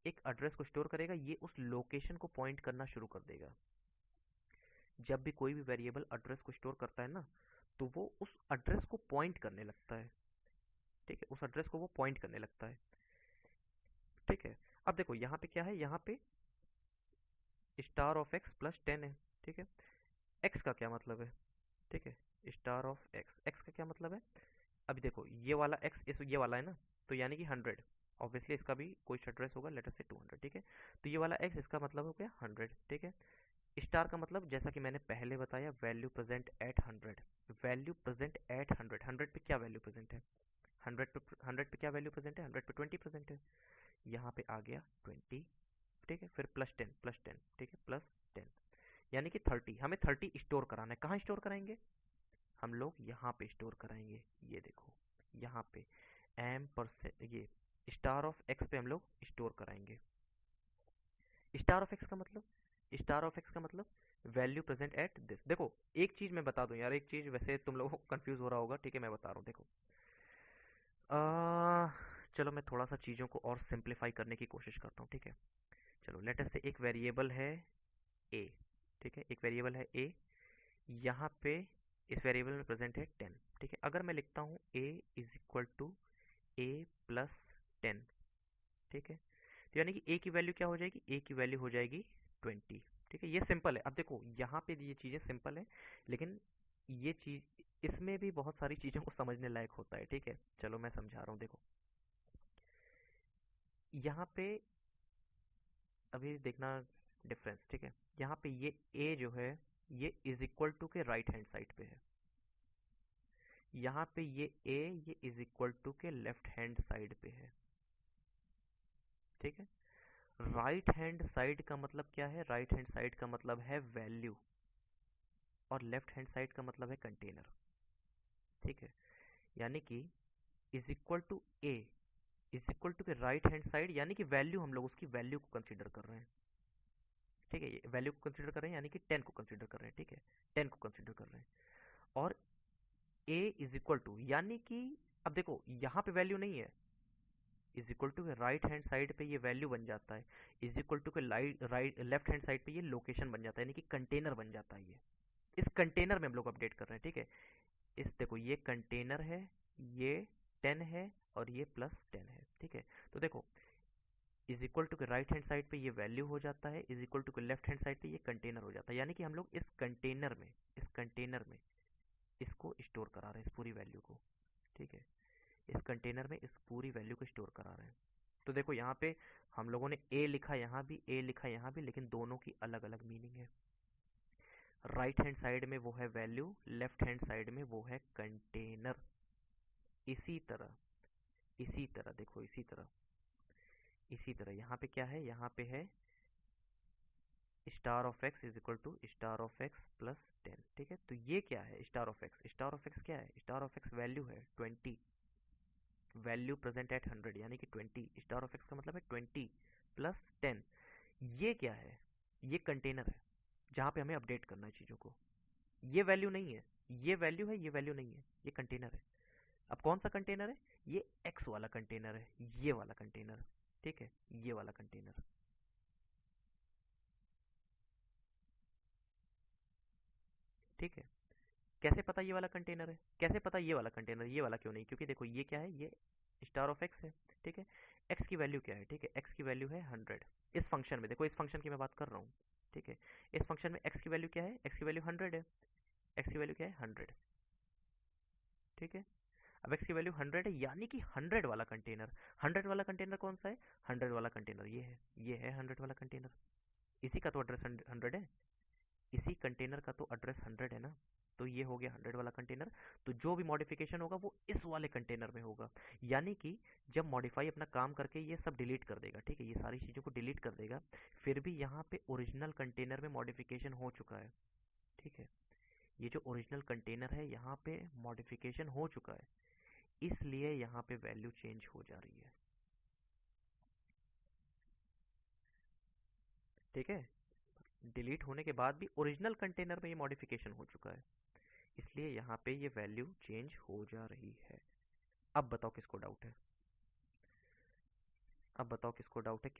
एक एड्रेस को स्टोर करेगा, ये उस लोकेशन को पॉइंट करना शुरू कर देगा। जब भी कोई भी वेरिएबल एड्रेस को स्टोर करता है ना, तो वो उस एड्रेस को पॉइंट करने लगता है, ठीक है, उस एड्रेस को वो पॉइंट करने लगता है, ठीक है। अब देखो यहाँ पे क्या है, यहाँ पे स्टार ऑफ एक्स प्लस 10 है, ठीक है। एक्स का क्या मतलब है, ठीक है, स्टार ऑफ एक्स, एक्स का क्या मतलब है। अभी देखो ये वाला एक्स इस ये वाला है ना, तो यानी कि 100, ऑब्वियसली इसका भी कोई एड्रेस होगा, लेटर से 200, ठीक है। तो ये वाला एक्स इसका मतलब हो गया 100, ठीक है। स्टार का मतलब जैसा कि मैंने पहले बताया, value present at 100, value present at 100, 100 पे क्या वैल्यू प्रेजेंट है, 100 पे क्या वैल्यू प्रेजेंट है, 100 पे 20 प्रेजेंट है, यहाँ पे आ गया 20, ठीक है। फिर प्लस 10, प्लस 10, ठीक है, प्लस 10, यानी कि 30, हमें 30 स्टोर कराना है। कहाँ स्टोर कराएंगे, हम लोग यहाँ पे स्टोर कराएंगे, ये देखो यहाँ पे एम परसेंट, ये स्टार ऑफ एक्स पे हम लोग स्टोर कराएंगे। स्टार ऑफ एक्स का मतलब, स्टार ऑफ एक्स का मतलब वैल्यू प्रेजेंट एट दिस। देखो एक चीज मैं बता दूं यार, एक चीज वैसे तुम लोगों को कंफ्यूज हो रहा होगा, ठीक है, मैं बता रहा हूँ, देखो आ, चलो मैं थोड़ा सा चीज़ों को और सिंप्लीफाई करने की कोशिश करता हूँ, ठीक है। चलो लेट अस से एक वेरिएबल है ए, ठीक है, एक वेरिएबल है ए, यहाँ पे इस वेरिएबल में प्रेजेंट है 10, ठीक है। अगर मैं लिखता हूँ A is equal to A plus 10, ठीक है, तो यानी कि ए की वैल्यू क्या हो जाएगी, ए की वैल्यू हो जाएगी 20, ठीक है। ये सिंपल है। अब देखो यहाँ पे ये चीज़ें सिंपल है, लेकिन ये चीज़ इसमें भी बहुत सारी चीज़ों को समझने लायक होता है, ठीक है। चलो मैं समझा रहा हूँ, देखो यहाँ पे अभी देखना डिफरेंस, ठीक है। यहाँ पे ये ए जो है, ये इज इक्वल टू के राइट हैंड साइड पे है, यहाँ पे ये ए, ये इज इक्वल टू के लेफ्ट हैंड साइड पे है, ठीक है। राइट हैंड साइड का मतलब क्या है, राइट हैंड साइड का मतलब है वैल्यू, और लेफ्ट हैंड साइड का मतलब है कंटेनर, ठीक है। यानी कि is equal to A is equal to के राइट हैंड साइड, यानी कि वैल्यू, हम लोग उसकी वैल्यू को कंसीडर कर रहे हैं, ठीक है, वैल्यू को कंसीडर कर रहे हैं, यानी कि 10 को कंसीडर कर रहे हैं, ठीक है, 10 को कंसीडर कर रहे हैं। और a इज इक्वल टू, यानी कि अब देखो यहाँ पे वैल्यू नहीं है, इज इक्वल टू के राइट हैंड साइड पे ये वैल्यू बन जाता है, इज इक्वल टू के राइट लेफ्ट हैंड साइड पे ये लोकेशन बन जाता है, यानी कि कंटेनर बन जाता है। ये इस कंटेनर में हम लोग अपडेट कर रहे हैं, ठीक है। इस देखो ये कंटेनर है, ये 10 है और ये प्लस 10 है, ठीक है। तो देखो इज इक्वल टू के राइट हैंड साइड पे ये वैल्यू हो जाता है, इज इक्वल टू के लेफ्ट हैंड साइड पे ये कंटेनर हो जाता है, यानी कि हम लोग इस कंटेनर में इसको स्टोर करा रहे हैं, इस पूरी वैल्यू को, ठीक है। इस कंटेनर में इस पूरी वैल्यू को स्टोर करा रहे हैं। तो देखो यहाँ पे हम लोगों ने ए लिखा, यहाँ भी ए लिखा, यहाँ भी, लेकिन दोनों की अलग अलग मीनिंग है। राइट हैंड साइड में वो है वैल्यू, लेफ्ट हैंड साइड में वो है कंटेनर। इसी तरह, इसी तरह देखो, इसी तरह यहाँ पे क्या है, यहाँ पे है star of X is equal to star of X plus 10। ठीक है, तो ये क्या है star of X? Star of X क्या है? स्टार ऑफ एक्स वैल्यू है 20, वैल्यू प्रेजेंट एट 100 यानी कि 20। स्टार ऑफ एक्स का मतलब है 20 प्लस 10। ये क्या है? ये कंटेनर है जहाँ पे हमें अपडेट करना है चीज़ों को। ये वैल्यू नहीं है, ये वैल्यू है, ये वैल्यू नहीं है, ये कंटेनर है। अब कौन सा कंटेनर है? ये एक्स वाला कंटेनर है, ये वाला कंटेनर। ठीक है, ये वाला कंटेनर। ठीक है, कैसे पता ये वाला कंटेनर है? कैसे पता ये वाला कंटेनर, ये वाला क्यों नहीं? क्योंकि देखो ये क्या है, ये स्टार ऑफ एक्स है। ठीक है, एक्स की वैल्यू क्या है? ठीक है, एक्स की वैल्यू है 100। इस फंक्शन में देखो, इस फंक्शन की मैं बात कर रहा हूँ। ठीक है, इस फंक्शन में एक्स की वैल्यू क्या है? एक्स की वैल्यू 100 है। एक्स की वैल्यू क्या है? 100। ठीक है, अब एक्स की वैल्यू 100 है यानी कि 100 वाला कंटेनर। 100 वाला कंटेनर कौन सा है? 100 वाला कंटेनर ये है, ये है 100 वाला कंटेनर। इसी का तो एड्रेस 100 है, इसी कंटेनर का तो एड्रेस 100 है ना। तो ये हो गया 100 वाला कंटेनर। तो जो भी मॉडिफिकेशन होगा वो इस वाले कंटेनर में होगा। यानी कि जब मॉडिफाई अपना काम करके ये सब डिलीट कर देगा, ठीक है, ये सारी चीज़ों को डिलीट कर देगा, फिर भी यहाँ पे ओरिजिनल कंटेनर में मॉडिफिकेशन हो चुका है। ठीक है, ये जो ओरिजिनल कंटेनर है यहाँ पे मॉडिफिकेशन हो चुका है, इसलिए यहाँ पे वैल्यू चेंज हो जा रही है। ठीक है, डिलीट होने के बाद भी ओरिजिनल कंटेनर में ये मॉडिफिकेशन हो चुका है, इसलिए यहाँ पे ये वैल्यू चेंज हो जा रही है। अब बताओ किसको डाउट है? अब बताओ किसको डाउट है, क्या